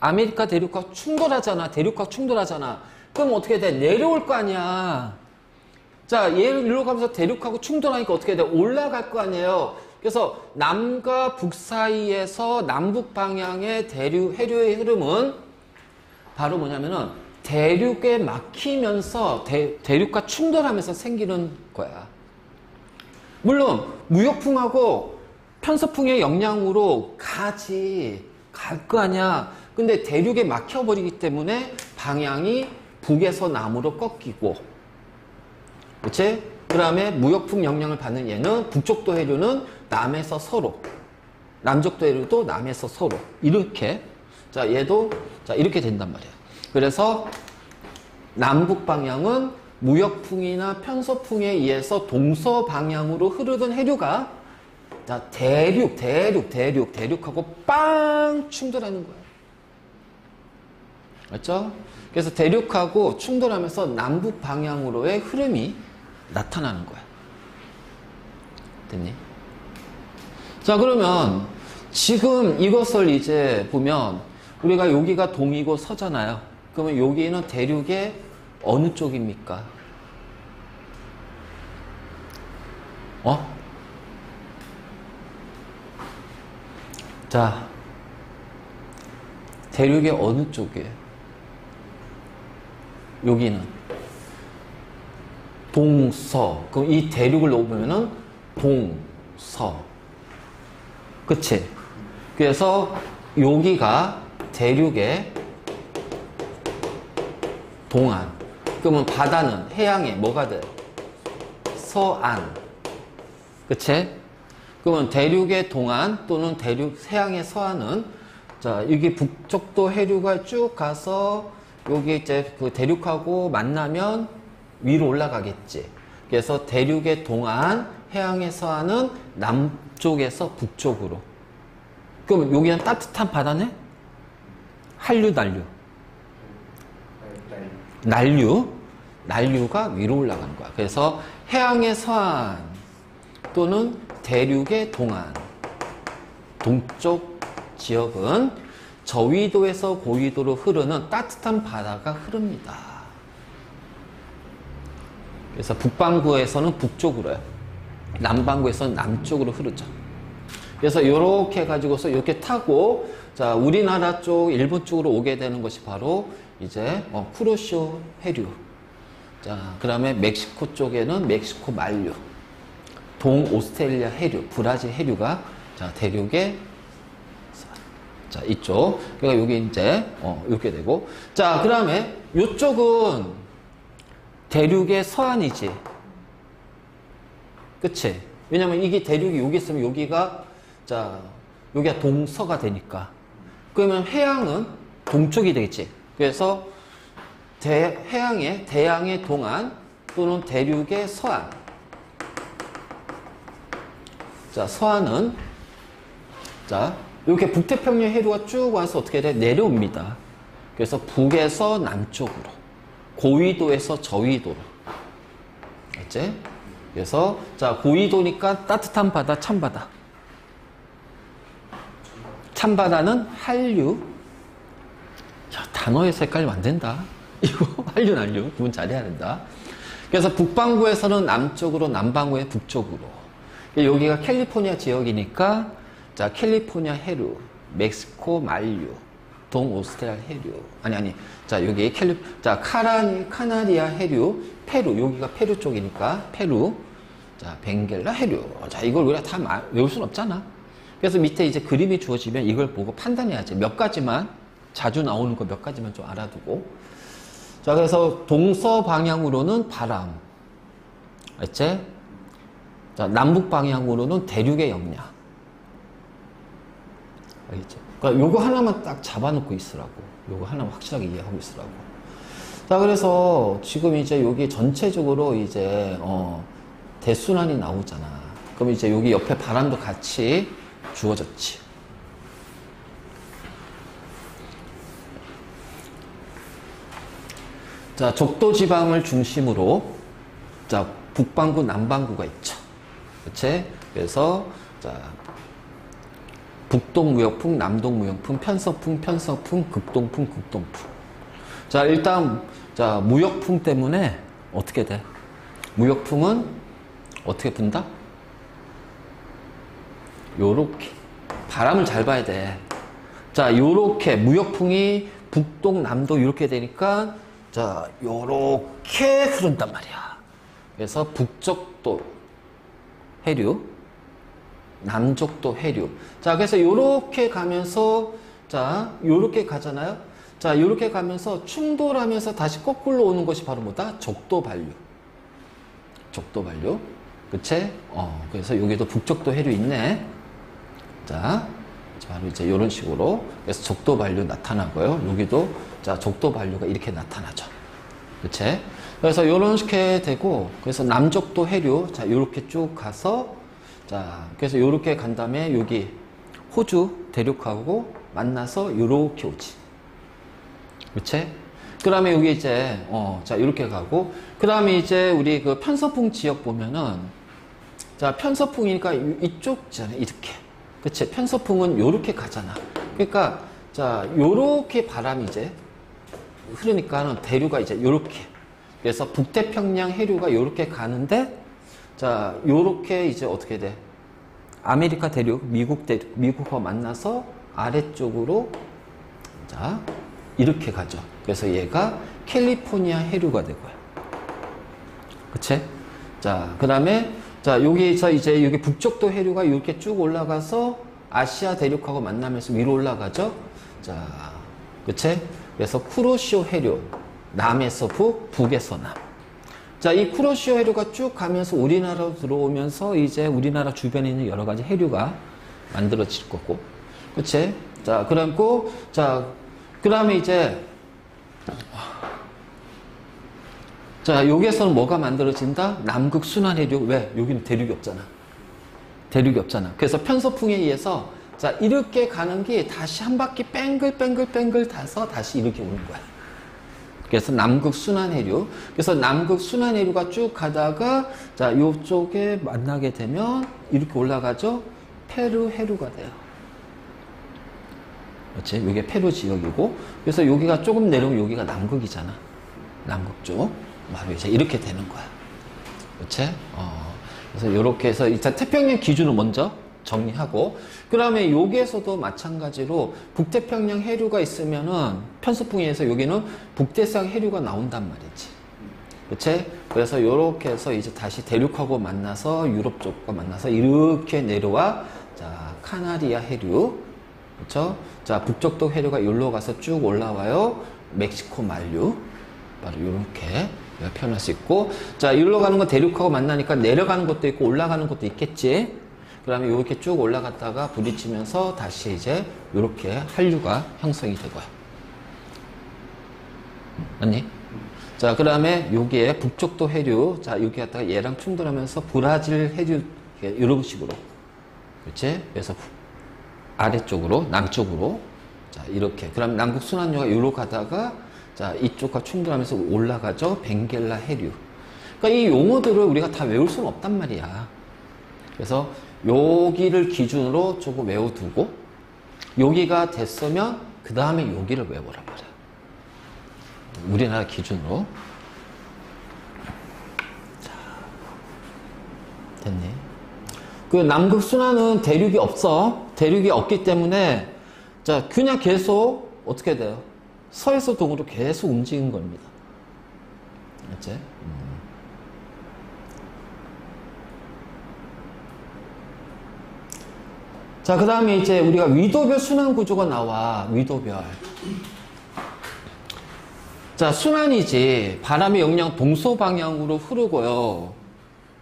아메리카 대륙과 충돌하잖아. 대륙과 충돌하잖아. 그럼 어떻게 돼? 내려올 거 아니야. 자, 얘 일로 가면서 대륙하고 충돌하니까 어떻게 돼? 올라갈 거 아니에요. 그래서 남과 북 사이에서 남북 방향의 해류의 흐름은 바로 뭐냐면은 대륙에 막히면서 대륙과 충돌하면서 생기는 거야. 물론 무역풍하고 편서풍의 영향으로 갈 거 아니야. 근데 대륙에 막혀버리기 때문에 방향이 북에서 남으로 꺾이고, 그치? 그 다음에 무역풍 영향을 받는 얘는 북쪽도 해류는 남에서 서로, 남쪽도 해류도 남에서 서로, 이렇게. 자, 얘도 자 이렇게 된단 말이야. 그래서 남북 방향은 무역풍이나 편서풍에 의해서 동서 방향으로 흐르던 해류가 자 대륙하고 빵 충돌하는 거야. 맞죠? 그래서 대륙하고 충돌하면서 남북 방향으로의 흐름이 나타나는 거야. 됐니? 자 그러면 지금 이것을 이제 보면 우리가 여기가 동이고 서잖아요. 그러면 여기는 대륙의 어느 쪽입니까? 자, 대륙의 어느 쪽이에요? 여기는 동서. 그럼 이 대륙을 놓으면은 동서. 그치? 그래서 여기가 대륙의 동안. 그러면 바다는 해양에 뭐가 돼? 서안. 그치? 그러면 대륙의 동안 또는 해양의 서안은 자, 여기 북쪽도 해류가 쭉 가서 여기 이제 그 대륙하고 만나면 위로 올라가겠지. 그래서 대륙의 동안, 해양의 서안은 남쪽에서 북쪽으로. 그럼 여기는 따뜻한 바다네? 한류, 난류? 난류가 위로 올라가는 거야. 그래서 해양의 서안 또는 대륙의 동안, 동쪽 지역은 저위도에서 고위도로 흐르는 따뜻한 바다가 흐릅니다. 그래서 북반구에서는 북쪽으로 해요. 남반구에서는 남쪽으로 흐르죠. 그래서 이렇게 해가지고서 이렇게 타고 자 우리나라 쪽, 일본 쪽으로 오게 되는 것이 바로 이제 쿠로시오 해류. 자, 그 다음에 멕시코 쪽에는 멕시코 만류, 동오스트레일리아 해류, 브라질 해류가 자 대륙에 자 이쪽. 그러니까 여기 이제 이렇게 되고. 자, 그 다음에 이쪽은 대륙의 서안이지. 그치? 왜냐면 이게 대륙이 여기 있으면 여기가 자 여기가 동서가 되니까. 그러면 해양은 동쪽이 되겠지. 그래서 대양의 동안 또는 대륙의 서안. 자, 서안은 자 이렇게 북태평양 해류가 쭉 와서 어떻게 돼? 내려옵니다. 그래서 북에서 남쪽으로, 고위도에서 저위도로. 알지? 그래서 자 고위도니까 따뜻한 바다, 찬바다. 찬바다는 한류. 야, 단어에서 헷갈리면 안 된다. 이거 한류, 난류 구분 잘해야 된다. 그래서 북반구에서는 남쪽으로, 남반구에 북쪽으로. 여기가 캘리포니아 지역이니까 자 캘리포니아 해류, 멕시코 만류, 동오스트랄 해류. 자 여기 자 카나리아 해류, 페루. 여기가 페루 쪽이니까 페루. 자 벵겔라 해류. 자 이걸 우리가 다 외울 순 없잖아. 그래서 밑에 이제 그림이 주어지면 이걸 보고 판단해야지. 몇 가지만, 자주 나오는 거 몇 가지만 좀 알아두고. 자, 그래서 동서 방향으로는 바람. 알지? 자, 남북 방향으로는 대륙의 영향. 알겠죠? 그러니까 요거 하나만 딱 잡아놓고 있으라고. 요거 하나만 확실하게 이해하고 있으라고. 자, 그래서 지금 이제 여기 전체적으로 이제, 대순환이 나오잖아. 그럼 이제 여기 옆에 바람도 같이 주어졌지. 자, 적도 지방을 중심으로 자, 북반구, 남반구가 있죠. 그치? 그래서 자, 북동무역풍, 남동무역풍, 편서풍, 극동풍, 극동풍. 자, 일단 자, 무역풍 때문에 어떻게 돼? 무역풍은 어떻게 분다? 요렇게. 바람을 잘 봐야 돼. 자, 요렇게 무역풍이 북동, 남도 이렇게 되니까 자, 요렇게 흐른단 말이야. 그래서 북쪽도 해류, 남쪽도 해류. 자, 그래서 요렇게 가면서 자, 요렇게 가잖아요. 자, 요렇게 가면서 충돌하면서 다시 거꾸로 오는 것이 바로 뭐다? 적도반류. 적도반류. 그치? 그래서 여기도 북쪽도 해류 있네. 자, 바로 이제 이런 식으로. 그래서 적도반류 나타나고요. 여기도 자, 적도반류가 이렇게 나타나죠. 그치? 그래서 이렇게 되고, 그래서 남쪽도 해류, 자, 요렇게 쭉 가서, 자, 그래서 요렇게 간 다음에 여기 호주 대륙하고 만나서 요렇게 오지. 그치? 그 다음에 여기 이제, 자, 요렇게 가고, 그 다음에 이제 우리 그 편서풍 지역 보면은, 자, 편서풍이니까 이쪽잖아, 이렇게. 그치? 편서풍은 요렇게 가잖아. 그러니까, 자, 요렇게 바람이 이제 흐르니까는 대류가 이제 요렇게. 그래서 북태평양 해류가 요렇게 가는데, 자, 요렇게 이제 어떻게 돼? 아메리카 대륙, 미국과 만나서 아래쪽으로, 자, 이렇게 가죠. 그래서 얘가 캘리포니아 해류가 되고요. 그치? 자, 그 다음에, 자, 여기서 이제 여기 북쪽도 해류가 이렇게 쭉 올라가서 아시아 대륙하고 만나면서 위로 올라가죠. 자, 그치? 그래서 쿠로시오 해류. 남에서 북, 북에서 남. 자, 이 쿠로시오 해류가 쭉 가면서 우리나라로 들어오면서 이제 우리나라 주변에 있는 여러 가지 해류가 만들어질 거고. 그치? 자, 그리고, 자, 그 다음에 이제, 자, 여기에서는 뭐가 만들어진다? 남극 순환 해류. 왜? 여기는 대륙이 없잖아. 대륙이 없잖아. 그래서 편서풍에 의해서, 자, 이렇게 가는 게 다시 한 바퀴 뺑글 타서 다시 이렇게 오는 거야. 그래서 남극 순환 해류. 그래서 남극 순환 해류가 쭉 가다가, 자, 요쪽에 만나게 되면 이렇게 올라가죠? 페루 해류가 돼요. 그렇지? 이게 페루 지역이고, 그래서 여기가 조금 내려오면 여기가 남극이잖아. 남극 쪽. 바로 이제 이렇게 되는 거야. 그렇지? 그래서 이렇게 해서 일단 태평양 기준은 먼저 정리하고, 그 다음에 여기에서도 마찬가지로 북태평양 해류가 있으면은 편서풍에서 여기는 북대서양 해류가 나온단 말이지. 그치? 그래서 이렇게 해서 이제 다시 대륙하고 만나서 유럽 쪽과 만나서 이렇게 내려와. 자, 카나리아 해류. 그쵸? 자, 북쪽도 해류가 여기로 가서 쭉 올라와요. 멕시코 만류. 바로 이렇게 표현할 수 있고. 자, 여기로 가는 건 대륙하고 만나니까 내려가는 것도 있고 올라가는 것도 있겠지. 그 다음에 이렇게 쭉 올라갔다가 부딪히면서 다시 이제 이렇게 한류가 형성이 되고요. 맞니? 자, 그 다음에 여기에 북쪽도 해류. 자, 여기 갖다가 얘랑 충돌하면서 브라질 해류. 이런 식으로. 그렇지? 그래서 아래쪽으로, 남쪽으로. 자, 이렇게. 그럼 남북 순환로가 여기로 가다가 자, 이쪽과 충돌하면서 올라가죠. 벵겔라 해류. 그러니까 이 용어들을 우리가 다 외울 수는 없단 말이야. 그래서 여기를 기준으로 조금 외워두고 여기가 됐으면 그 다음에 여기를 외워라 말이야. 우리나라 기준으로. 자, 됐니? 그 남극 순환은 대륙이 없어. 대륙이 없기 때문에 자, 그냥 계속 어떻게 돼요? 서에서 동으로 계속 움직이는 겁니다. 알지? 자, 그 다음에 이제 우리가 위도별 순환 구조가 나와. 위도별. 자, 순환이지. 바람의 영향 동서 방향으로 흐르고요.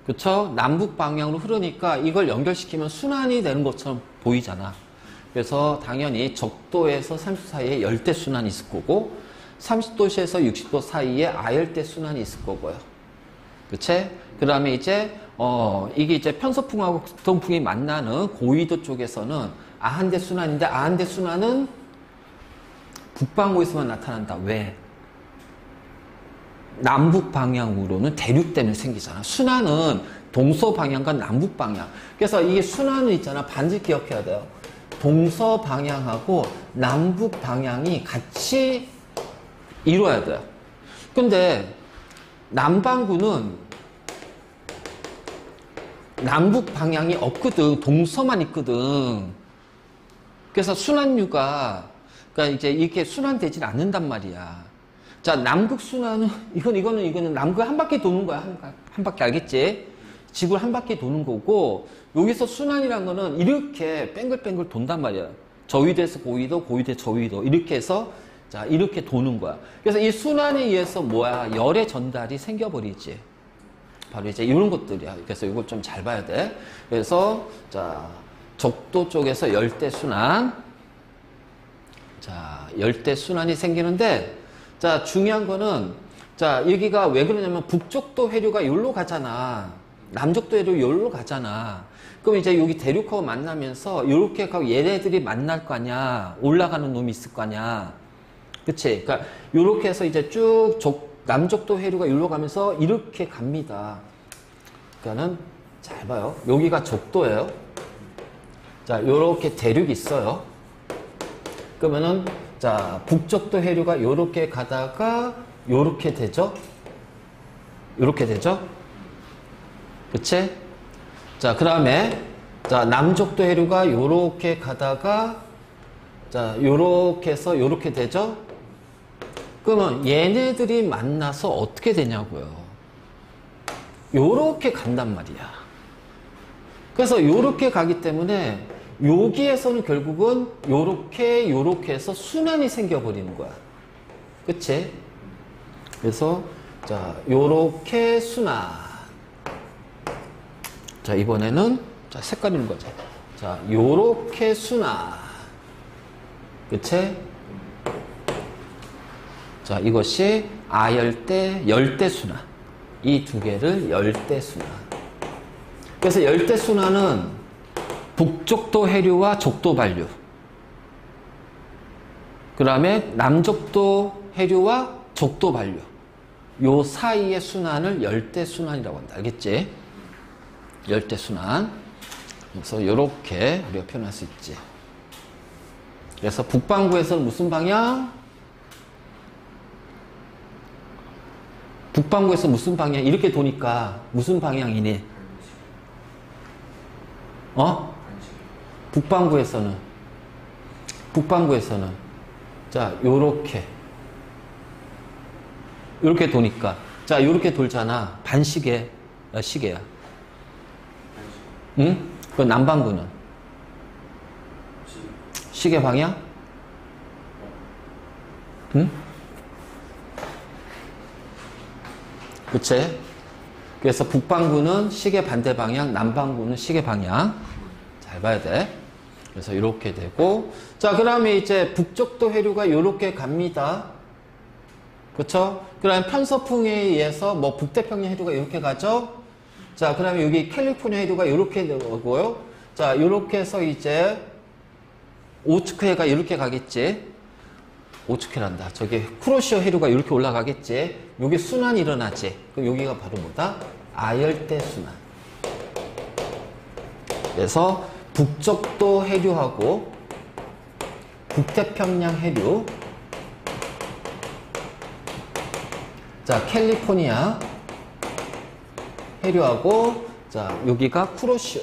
그쵸? 남북 방향으로 흐르니까 이걸 연결시키면 순환이 되는 것처럼 보이잖아. 그래서 당연히 적도에서 30도 사이에 열대 순환이 있을 거고 30도시에서 60도 사이에 아열대 순환이 있을 거고요. 그치? 그 다음에 이제 이게 이제 편서풍하고 북동풍이 만나는 고위도 쪽에서는 아한대 순환인데 아한대 순환은 북반구에서만 나타난다. 왜? 남북 방향으로는 대륙 때문에 생기잖아. 순환은 동서 방향과 남북 방향. 그래서 이게 순환은 있잖아. 반드시 기억해야 돼요. 동서 방향하고 남북 방향이 같이 이루어야 돼요. 근데 남반구는 남북 방향이 없거든. 동서만 있거든. 그래서 순환류가 그러니까 이제 이렇게 순환되질 않는단 말이야. 자, 남극 순환은 이거는 남극 한 바퀴 도는 거야. 한 바퀴 알겠지? 지구를 한 바퀴 도는 거고 여기서 순환이란 거는 이렇게 뺑글뺑글 돈단 말이야. 저위도에서 고위도, 고위도에서 저위도 이렇게 해서 자, 이렇게 도는 거야. 그래서 이 순환에 의해서 뭐야? 열의 전달이 생겨버리지. 바로 이제 이런 것들이야. 그래서 이걸 좀 잘 봐야 돼. 그래서 자, 적도 쪽에서 열대 순환. 자, 열대 순환이 생기는데 자, 중요한 거는 자, 여기가 왜 그러냐면 북쪽도 해류가 여기로 가잖아. 남쪽도 해류 여기로 가잖아. 그럼 이제 여기 대륙하고 만나면서 이렇게 하고 얘네들이 만날 거 아니야. 올라가는 놈이 있을 거 아니야. 그치? 그러니까 이렇게 해서 이제 쭉 남쪽도 해류가 여기로 가면서 이렇게 갑니다. 그러니까는 잘 봐요. 여기가 적도예요. 자, 요렇게 대륙이 있어요. 그러면은 자, 북쪽도 해류가 요렇게 가다가 요렇게 되죠? 요렇게 되죠? 그치? 자, 그 다음에 자, 남쪽도 해류가 요렇게 가다가 자, 요렇게 해서 요렇게 되죠? 그러면 얘네들이 만나서 어떻게 되냐고요. 요렇게 간단 말이야. 그래서 요렇게 가기 때문에 여기에서는 결국은 요렇게 해서 순환이 생겨버리는 거야. 그치? 그래서 자, 요렇게 순환. 자, 이번에는 자, 색깔 있는 거죠. 자, 요렇게 순환. 그치? 자, 이것이 아열대, 열대 순환. 이 두 개를 열대 순환. 그래서 열대 순환은 북쪽도 해류와 적도 반류. 그 다음에 남쪽도 해류와 적도 반류. 요 사이의 순환을 열대 순환이라고 한다. 알겠지? 열대 순환. 그래서 이렇게 우리가 표현할 수 있지. 그래서 북반구에서는 무슨 방향? 북반구에서 무슨 방향? 이렇게 도니까 무슨 방향이니? 북반구에서는 자, 요렇게 도니까 자, 요렇게 돌잖아. 반시계 시계야. 응? 그 남반구는 시계 방향? 응? 그치? 그래서 북반구는 시계 반대 방향, 남반구는 시계 방향. 잘 봐야 돼. 그래서 이렇게 되고, 자, 그 다음에 이제 북쪽도 해류가 이렇게 갑니다. 그쵸? 그 다음에 편서풍에 의해서 뭐 북태평양 해류가 이렇게 가죠? 자, 그 다음에 여기 캘리포니아 해류가 이렇게 되고요. 자, 이렇게 해서 이제 오츠크해가 이렇게 가겠지? 오츠크란다. 저기 쿠로시오 해류가 이렇게 올라가겠지? 여기 순환이 일어나지? 그럼 여기가 바로 뭐다? 아열대 순환. 그래서 북쪽도 해류하고 북태평양 해류, 자, 캘리포니아 해류하고, 자, 여기가 쿠로시오.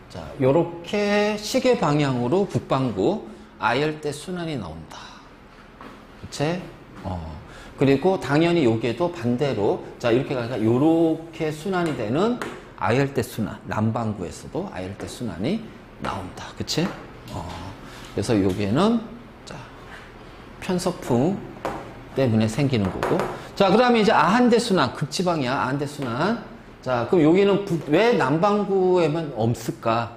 자, 요렇게 시계 방향으로 북반구 아열대 순환이 나온다. 그치? 그리고 당연히 여기에도 반대로, 자, 이렇게 가니까 요렇게 순환이 되는 아열대 순환, 남반구에서도 아열대 순환이 나온다. 그치? 그래서 여기에는, 자, 편서풍 때문에 생기는 거고. 자, 그 다음에 이제 아한대 순환, 극지방이야, 아한대 순환. 자, 그럼 여기는 왜 남반구에만 없을까?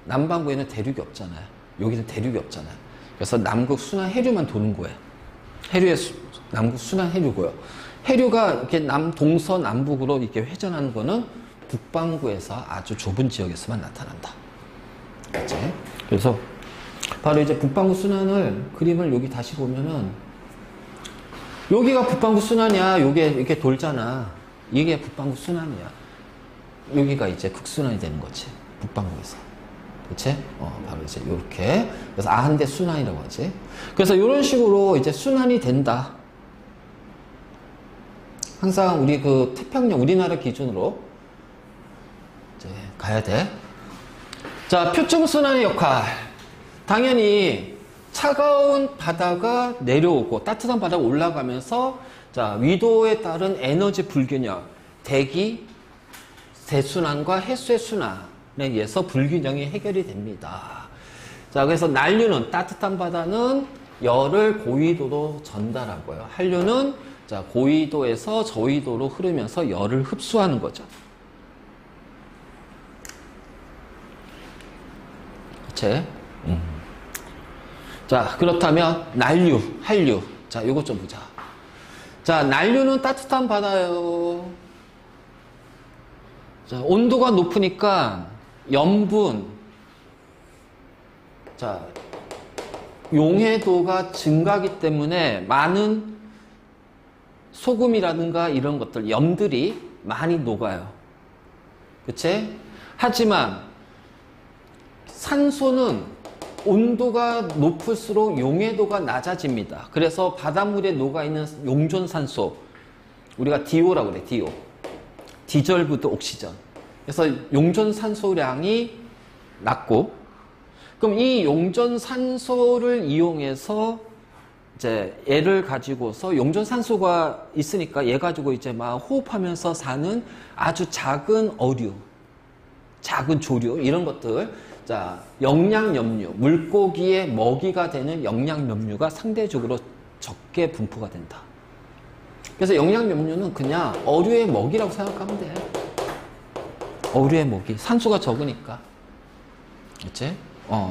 남반구에는 대륙이 없잖아요. 여기는 대륙이 없잖아요. 그래서 남극 순환 해류만 도는 거예요. 해류의 남극 순환 해류고요. 해류가 이렇게 동서남북으로 이렇게 회전하는 거는 북반구에서 아주 좁은 지역에서만 나타난다. 그치? 그래서 바로 이제 북반구 순환을 그림을 여기 다시 보면은 여기가 북반구 순환이야. 요게 이렇게 돌잖아. 이게 북반구 순환이야. 여기가 이제 극순환이 되는 거지. 북반구에서. 그치? 바로 이제 요렇게. 그래서 아한대 순환이라고 하지. 그래서 이런 식으로 이제 순환이 된다. 항상 우리 그 태평양, 우리나라 기준으로 이제 가야 돼. 자, 표층순환의 역할. 당연히 차가운 바다가 내려오고 따뜻한 바다가 올라가면서 자, 위도에 따른 에너지 불균형, 대기, 대순환과 해수의 순환에 의해서 불균형이 해결이 됩니다. 자, 그래서 난류는 따뜻한 바다는 열을 고위도로 전달하고요. 한류는 자, 고위도에서 저위도로 흐르면서 열을 흡수하는 거죠. 그치? 자, 그렇다면 난류, 한류. 자, 이것 좀 보자. 자, 난류는 따뜻한 바다예요. 자, 온도가 높으니까 염분, 자, 용해도가 증가하기 때문에 많은 소금이라든가 이런 것들, 염들이 많이 녹아요. 그치? 하지만 산소는 온도가 높을수록 용해도가 낮아집니다. 그래서 바닷물에 녹아있는 용존산소, 우리가 DO라고 그래, DO. 디졸브드 옥시전. 그래서 용존산소량이 낮고, 그럼 이 용존산소를 이용해서 이제 얘를 가지고서 용존산소가 있으니까 얘 가지고 이제 막 호흡하면서 사는 아주 작은 어류, 작은 조류, 이런 것들. 자, 영양염류, 물고기의 먹이가 되는 영양염류가 상대적으로 적게 분포가 된다. 그래서 영양염류는 그냥 어류의 먹이라고 생각하면 돼. 어류의 먹이. 산소가 적으니까. 그치?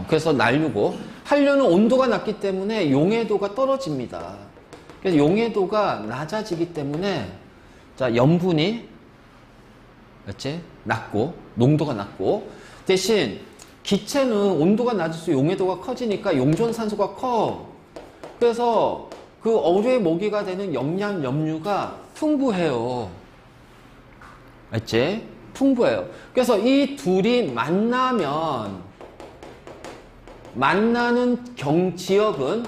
그래서 난류고, 한류는 온도가 낮기 때문에 용해도가 떨어집니다. 그래서 용해도가 낮아지기 때문에, 자, 염분이, 그치? 낮고, 농도가 낮고, 대신 기체는 온도가 낮을수록 용해도가 커지니까 용존산소가 커. 그래서 그 어류의 먹이가 되는 영양염류가 풍부해요. 알지? 풍부해요. 그래서 이 둘이 만나는 지역은,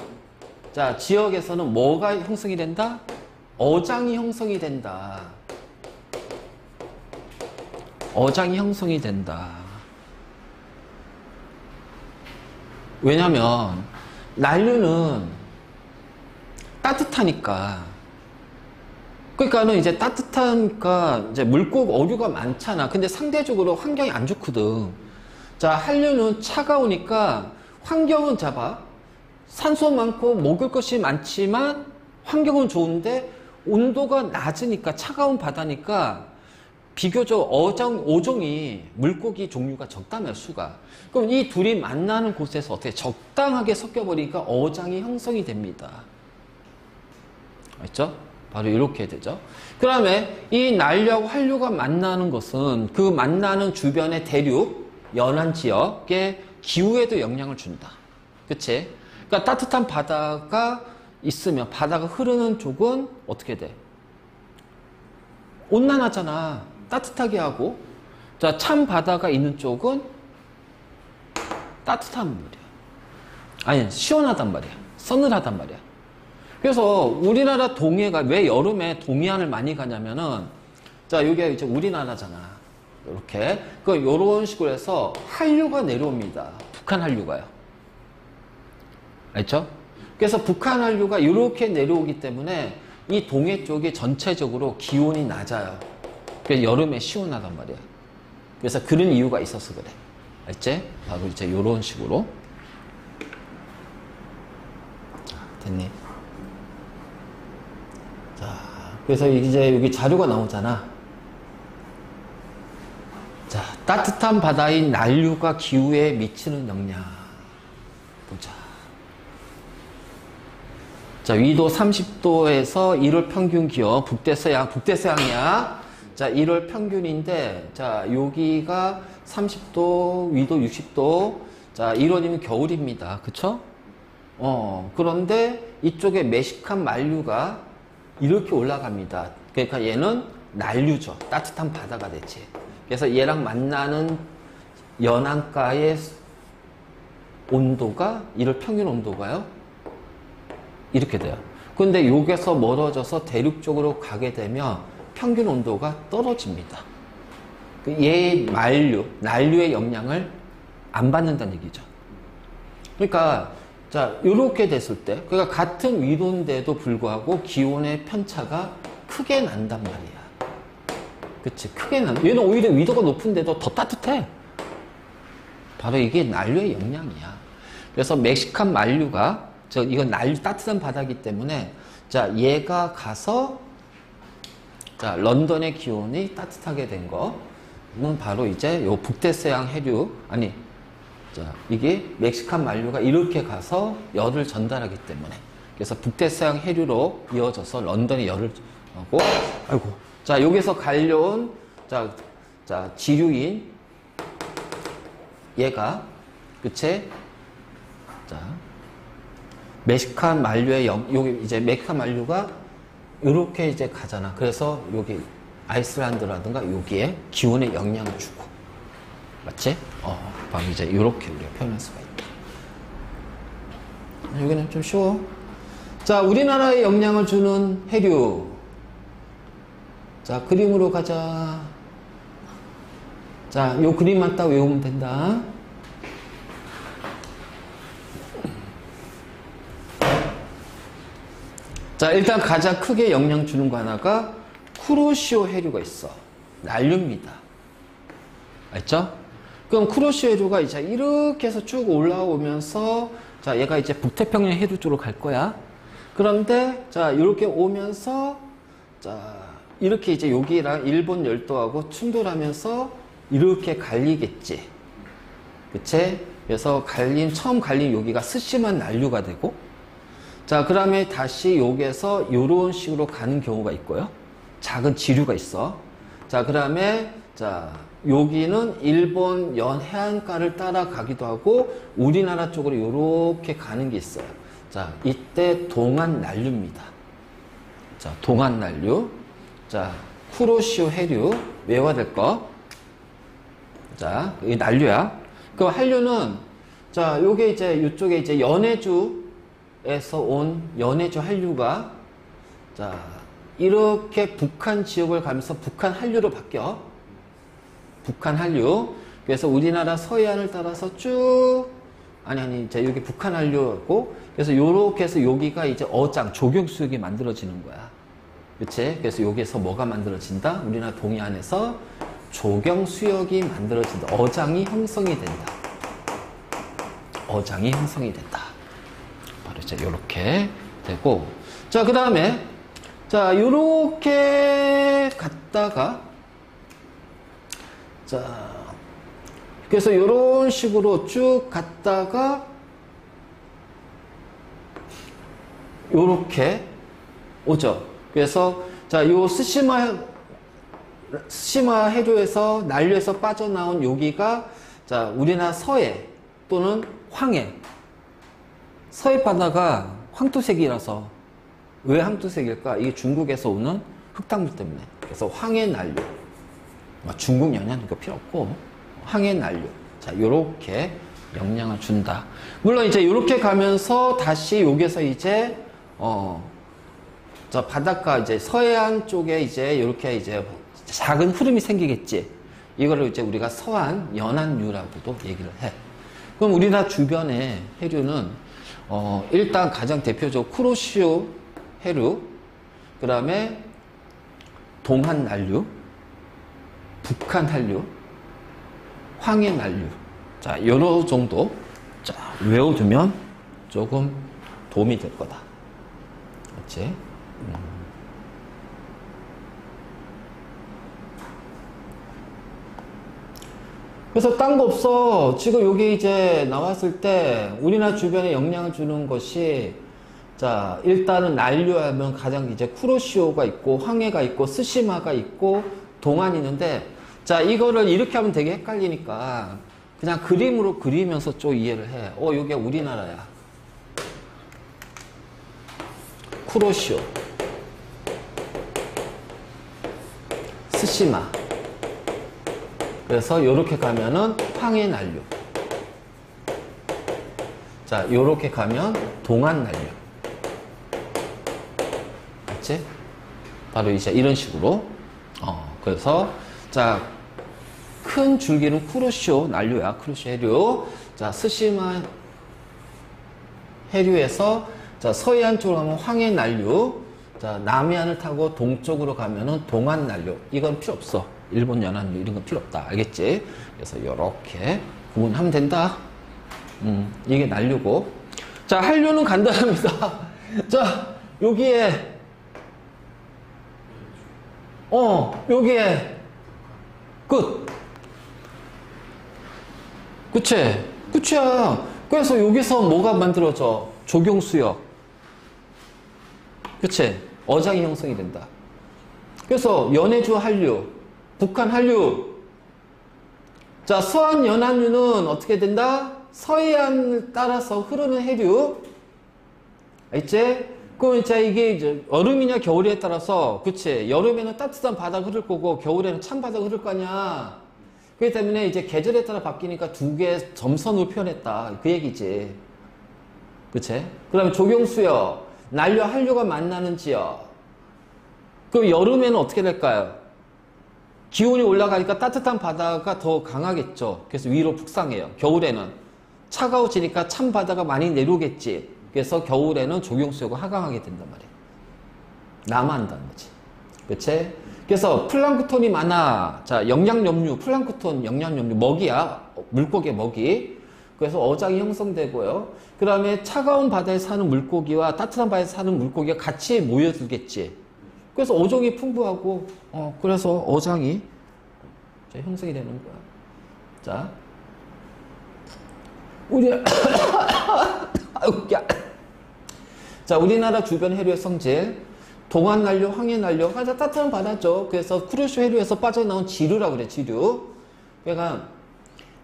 자, 지역에서는 뭐가 형성이 된다? 어장이 형성이 된다. 어장이 형성이 된다. 왜냐면 난류는 따뜻하니까. 그러니까는 이제 따뜻하니까 이제 물고기 어류가 많잖아. 근데 상대적으로 환경이 안 좋거든. 자, 한류는 차가우니까 환경은 잡아. 산소 많고 먹을 것이 많지만 환경은 좋은데 온도가 낮으니까 차가운 바다니까 비교적 어종이 물고기 종류가 적다며 수가. 그럼 이 둘이 만나는 곳에서 어떻게 적당하게 섞여버리니까 어장이 형성이 됩니다. 알죠? 바로 이렇게 되죠. 그 다음에 이 난류하고 한류가 만나는 것은 그 만나는 주변의 대륙, 연안 지역의 기후에도 영향을 준다. 그치? 그러니까 따뜻한 바다가 있으면 바다가 흐르는 쪽은 어떻게 돼? 온난하잖아. 따뜻하게 하고. 자, 찬 바다가 있는 쪽은 따뜻한 말이야. 아니, 시원하단 말이야. 서늘하단 말이야. 그래서 우리나라 동해가 왜 여름에 동해안을 많이 가냐면은, 자, 여기가 이제 우리나라잖아. 이렇게. 요런 식으로 해서 한류가 내려옵니다. 북한 한류가요. 알죠? 그래서 북한 한류가 이렇게 내려오기 때문에 이 동해 쪽이 전체적으로 기온이 낮아요. 그래서 여름에 시원하단 말이야. 그래서 그런 이유가 있어서 그래. 알지? 바로 이제 이런 식으로. 자, 됐니? 자, 그래서 이제 여기 자료가 나오잖아. 자, 따뜻한 바다인 난류가 기후에 미치는 영향. 보자. 자, 위도 30도에서 1월 평균 기온, 북대서양이야. 자, 1월 평균인데, 자, 여기가 30도, 위도 60도. 자, 1월이면 겨울입니다. 그쵸? 그런데 이쪽에 메시칸 만류가 이렇게 올라갑니다. 그러니까 얘는 난류죠. 따뜻한 바다가 되지. 그래서 얘랑 만나는 연안가의 온도가, 1월 평균 온도가요. 이렇게 돼요. 근데 여기서 멀어져서 대륙 쪽으로 가게 되면 평균 온도가 떨어집니다. 얘의 난류의 영향을 안 받는다는 얘기죠. 그러니까, 자, 이렇게 됐을 때, 그러니까 같은 위도인데도 불구하고 기온의 편차가 크게 난단 말이야. 그치? 크게 얘는 오히려 위도가 높은데도 더 따뜻해. 바로 이게 난류의 영향이야. 그래서 멕시칸 만류가, 이건 난류 따뜻한 바다이기 때문에, 자, 얘가 가서, 자, 런던의 기온이 따뜻하게 된 거는 바로 이제 요 북대서양 해류, 자, 이게 멕시칸 만류가 이렇게 가서 열을 전달하기 때문에. 그래서 북대서양 해류로 이어져서 런던에 열을 하고, 아이고. 자, 여기서 갈려온, 자, 지류인, 얘가, 그치? 자, 멕시칸 만류의 여기 이제 멕시칸 만류가 이렇게 이제 가잖아. 그래서 여기 아이슬란드라든가 여기에 기온에 영향을 주고. 맞지? 바로 이제 이렇게 우리가 표현할 수가 있다. 여기는 좀 쉬워. 자, 우리나라에 영향을 주는 해류. 자, 그림으로 가자. 자, 요 그림만 딱 외우면 된다. 자, 일단 가장 크게 영향 주는 거 하나가 쿠로시오 해류가 있어. 난류입니다. 알죠? 그럼 쿠로시오 해류가 이제 이렇게 해서 쭉 올라오면서, 자, 얘가 이제 북태평양 해류 쪽으로 갈 거야. 그런데, 자, 이렇게 오면서, 자, 이렇게 이제 여기랑 일본 열도하고 충돌하면서 이렇게 갈리겠지. 그치? 그래서 처음 갈린 여기가 스시만 난류가 되고, 자, 그 다음에 다시 여기에서 이런 식으로 가는 경우가 있고요. 작은 지류가 있어. 자, 그 다음에, 자, 여기는 일본 해안가를 따라가기도 하고, 우리나라 쪽으로 이렇게 가는 게 있어요. 자, 이때 동안 난류입니다. 자, 동안 난류. 자, 쿠로시오 해류. 외워야 될 거. 자, 이 난류야. 그 한류는, 자, 요게 이제, 요쪽에 이제 연해주에서 온 연해주 한류가, 자, 이렇게 북한 지역을 가면서 북한 한류로 바뀌어. 북한 한류. 그래서 우리나라 서해안을 따라서 쭉 아니, 이제 여기 북한 한류고, 그래서 요렇게 해서 여기가 이제 어장, 조경수역이 만들어지는 거야. 그치? 그래서 여기에서 뭐가 만들어진다? 우리나라 동해안에서 조경수역이 만들어진다. 어장이 형성이 된다. 어장이 형성이 된다. 바로 이제 요렇게 되고, 자, 그 다음에, 자, 요렇게 갔다가, 자, 그래서 요런 식으로 쭉 갔다가, 요렇게 오죠. 그래서, 자, 요 스시마 해류에서, 난류에서 빠져나온 여기가, 자, 우리나라 서해 또는 황해. 서해 바다가 황토색이라서, 왜 황토색일까? 이게 중국에서 오는 흙탕물 때문에. 그래서 황해 난류. 중국 영향 이거 필요 없고, 황해 난류. 자, 요렇게 영향을 준다. 물론 이제 요렇게 가면서 다시 여기서 이제, 저 바닷가 이제 서해안 쪽에 이제 요렇게 이제 작은 흐름이 생기겠지. 이거를 이제 우리가 서안 연안류라고도 얘기를 해. 그럼 우리나라 주변의 해류는, 일단 가장 대표적으로 쿠로시오 해류, 그 다음에 동한 난류, 북한 한류, 황해 난류. 자, 요런 정도, 자, 외워두면 조금 도움이 될 거다. 그렇지? 그래서 딴 거 없어. 지금 여기 이제 나왔을 때 우리나라 주변에 영향을 주는 것이, 자, 일단은 난류하면 가장 이제 쿠로시오가 있고, 황해가 있고, 스시마가 있고, 동안이 있는데, 자, 이거를 이렇게 하면 되게 헷갈리니까 그냥 그림으로 그리면서 좀 이해를 해. 여기가 우리나라야. 쿠로시오, 스시마. 그래서 요렇게 가면은 황해 난류. 자, 요렇게 가면 동안 난류. 맞지? 바로 이제 이런 식으로. 그래서, 자, 큰 줄기는 쿠로시오 난류야. 쿠로시오 해류. 자, 스시마 해류에서, 자, 서해안 쪽으로 가면 황해 난류. 자, 남해안을 타고 동쪽으로 가면은 동안 난류. 이건 필요 없어. 일본 연안류 이런 건 필요 없다. 알겠지? 그래서 요렇게 구분하면 된다. 이게 난류고. 자, 한류는 간단합니다. 자, 여기에 여기에 끝. 그치? 끝이야. 그래서 여기서 뭐가 만들어져? 조경수역. 그치? 어장이 형성이 된다. 그래서 연해주 한류, 북한 한류. 자, 서안 연안류는 어떻게 된다? 서해안을 따라서 흐르는 해류. 알겠지? 그럼 이제 이게 이제 여름이냐 겨울에 따라서, 그치? 여름에는 따뜻한 바다가 흐를 거고, 겨울에는 찬 바다가 흐를 거 아니야. 그렇기 때문에 이제 계절에 따라 바뀌니까 두 개의 점선으로 표현했다. 그 얘기지. 그치? 그 다음에 조경수역, 난류, 한류가 만나는 지역. 그럼 여름에는 어떻게 될까요? 기온이 올라가니까 따뜻한 바다가 더 강하겠죠. 그래서 위로 북상해요. 겨울에는 차가워지니까 찬 바다가 많이 내려오겠지. 그래서 겨울에는 조경수역을 하강하게 된단 말이에요. 남하한다는 거지. 그치? 그래서 플랑크톤이 많아. 자, 영양염류, 플랑크톤, 영양염류, 먹이야. 물고기의 먹이. 그래서 어장이 형성되고요. 그 다음에 차가운 바다에 사는 물고기와 따뜻한 바다에 사는 물고기가 같이 모여들겠지. 그래서 어종이 풍부하고, 그래서 어장이 형성이 되는 거야. 자, 자, 우리나라 주변 해류의 성질. 동안 난류, 황해 난류, 가장 따뜻한 바다죠. 그래서 쿠로시오 해류에서 빠져나온 지류라고 그래, 지류. 그러니까,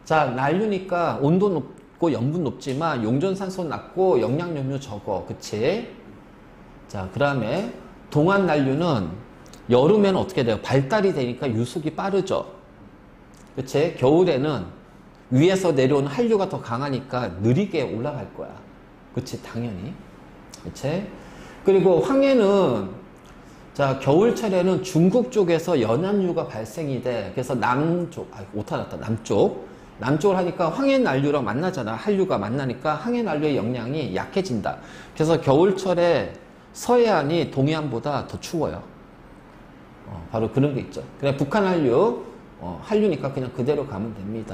자, 난류니까 온도 높고 염분 높지만 용존산소 낮고 영양염류 적어. 그치? 자, 그 다음에 동안 난류는 여름에는 어떻게 돼요? 발달이 되니까 유속이 빠르죠. 그치? 겨울에는 위에서 내려오는 한류가 더 강하니까 느리게 올라갈 거야. 그치? 당연히. 그치? 그리고 황해는, 자, 겨울철에는 중국 쪽에서 연안류가 발생이 돼. 그래서 남쪽, 오타 났다. 남쪽. 남쪽을 하니까 황해난류랑 만나잖아. 한류가 만나니까 황해난류의 영향이 약해진다. 그래서 겨울철에 서해안이 동해안보다 더 추워요. 바로 그런 게 있죠. 그냥 북한 한류, 한류니까 그냥 그대로 가면 됩니다.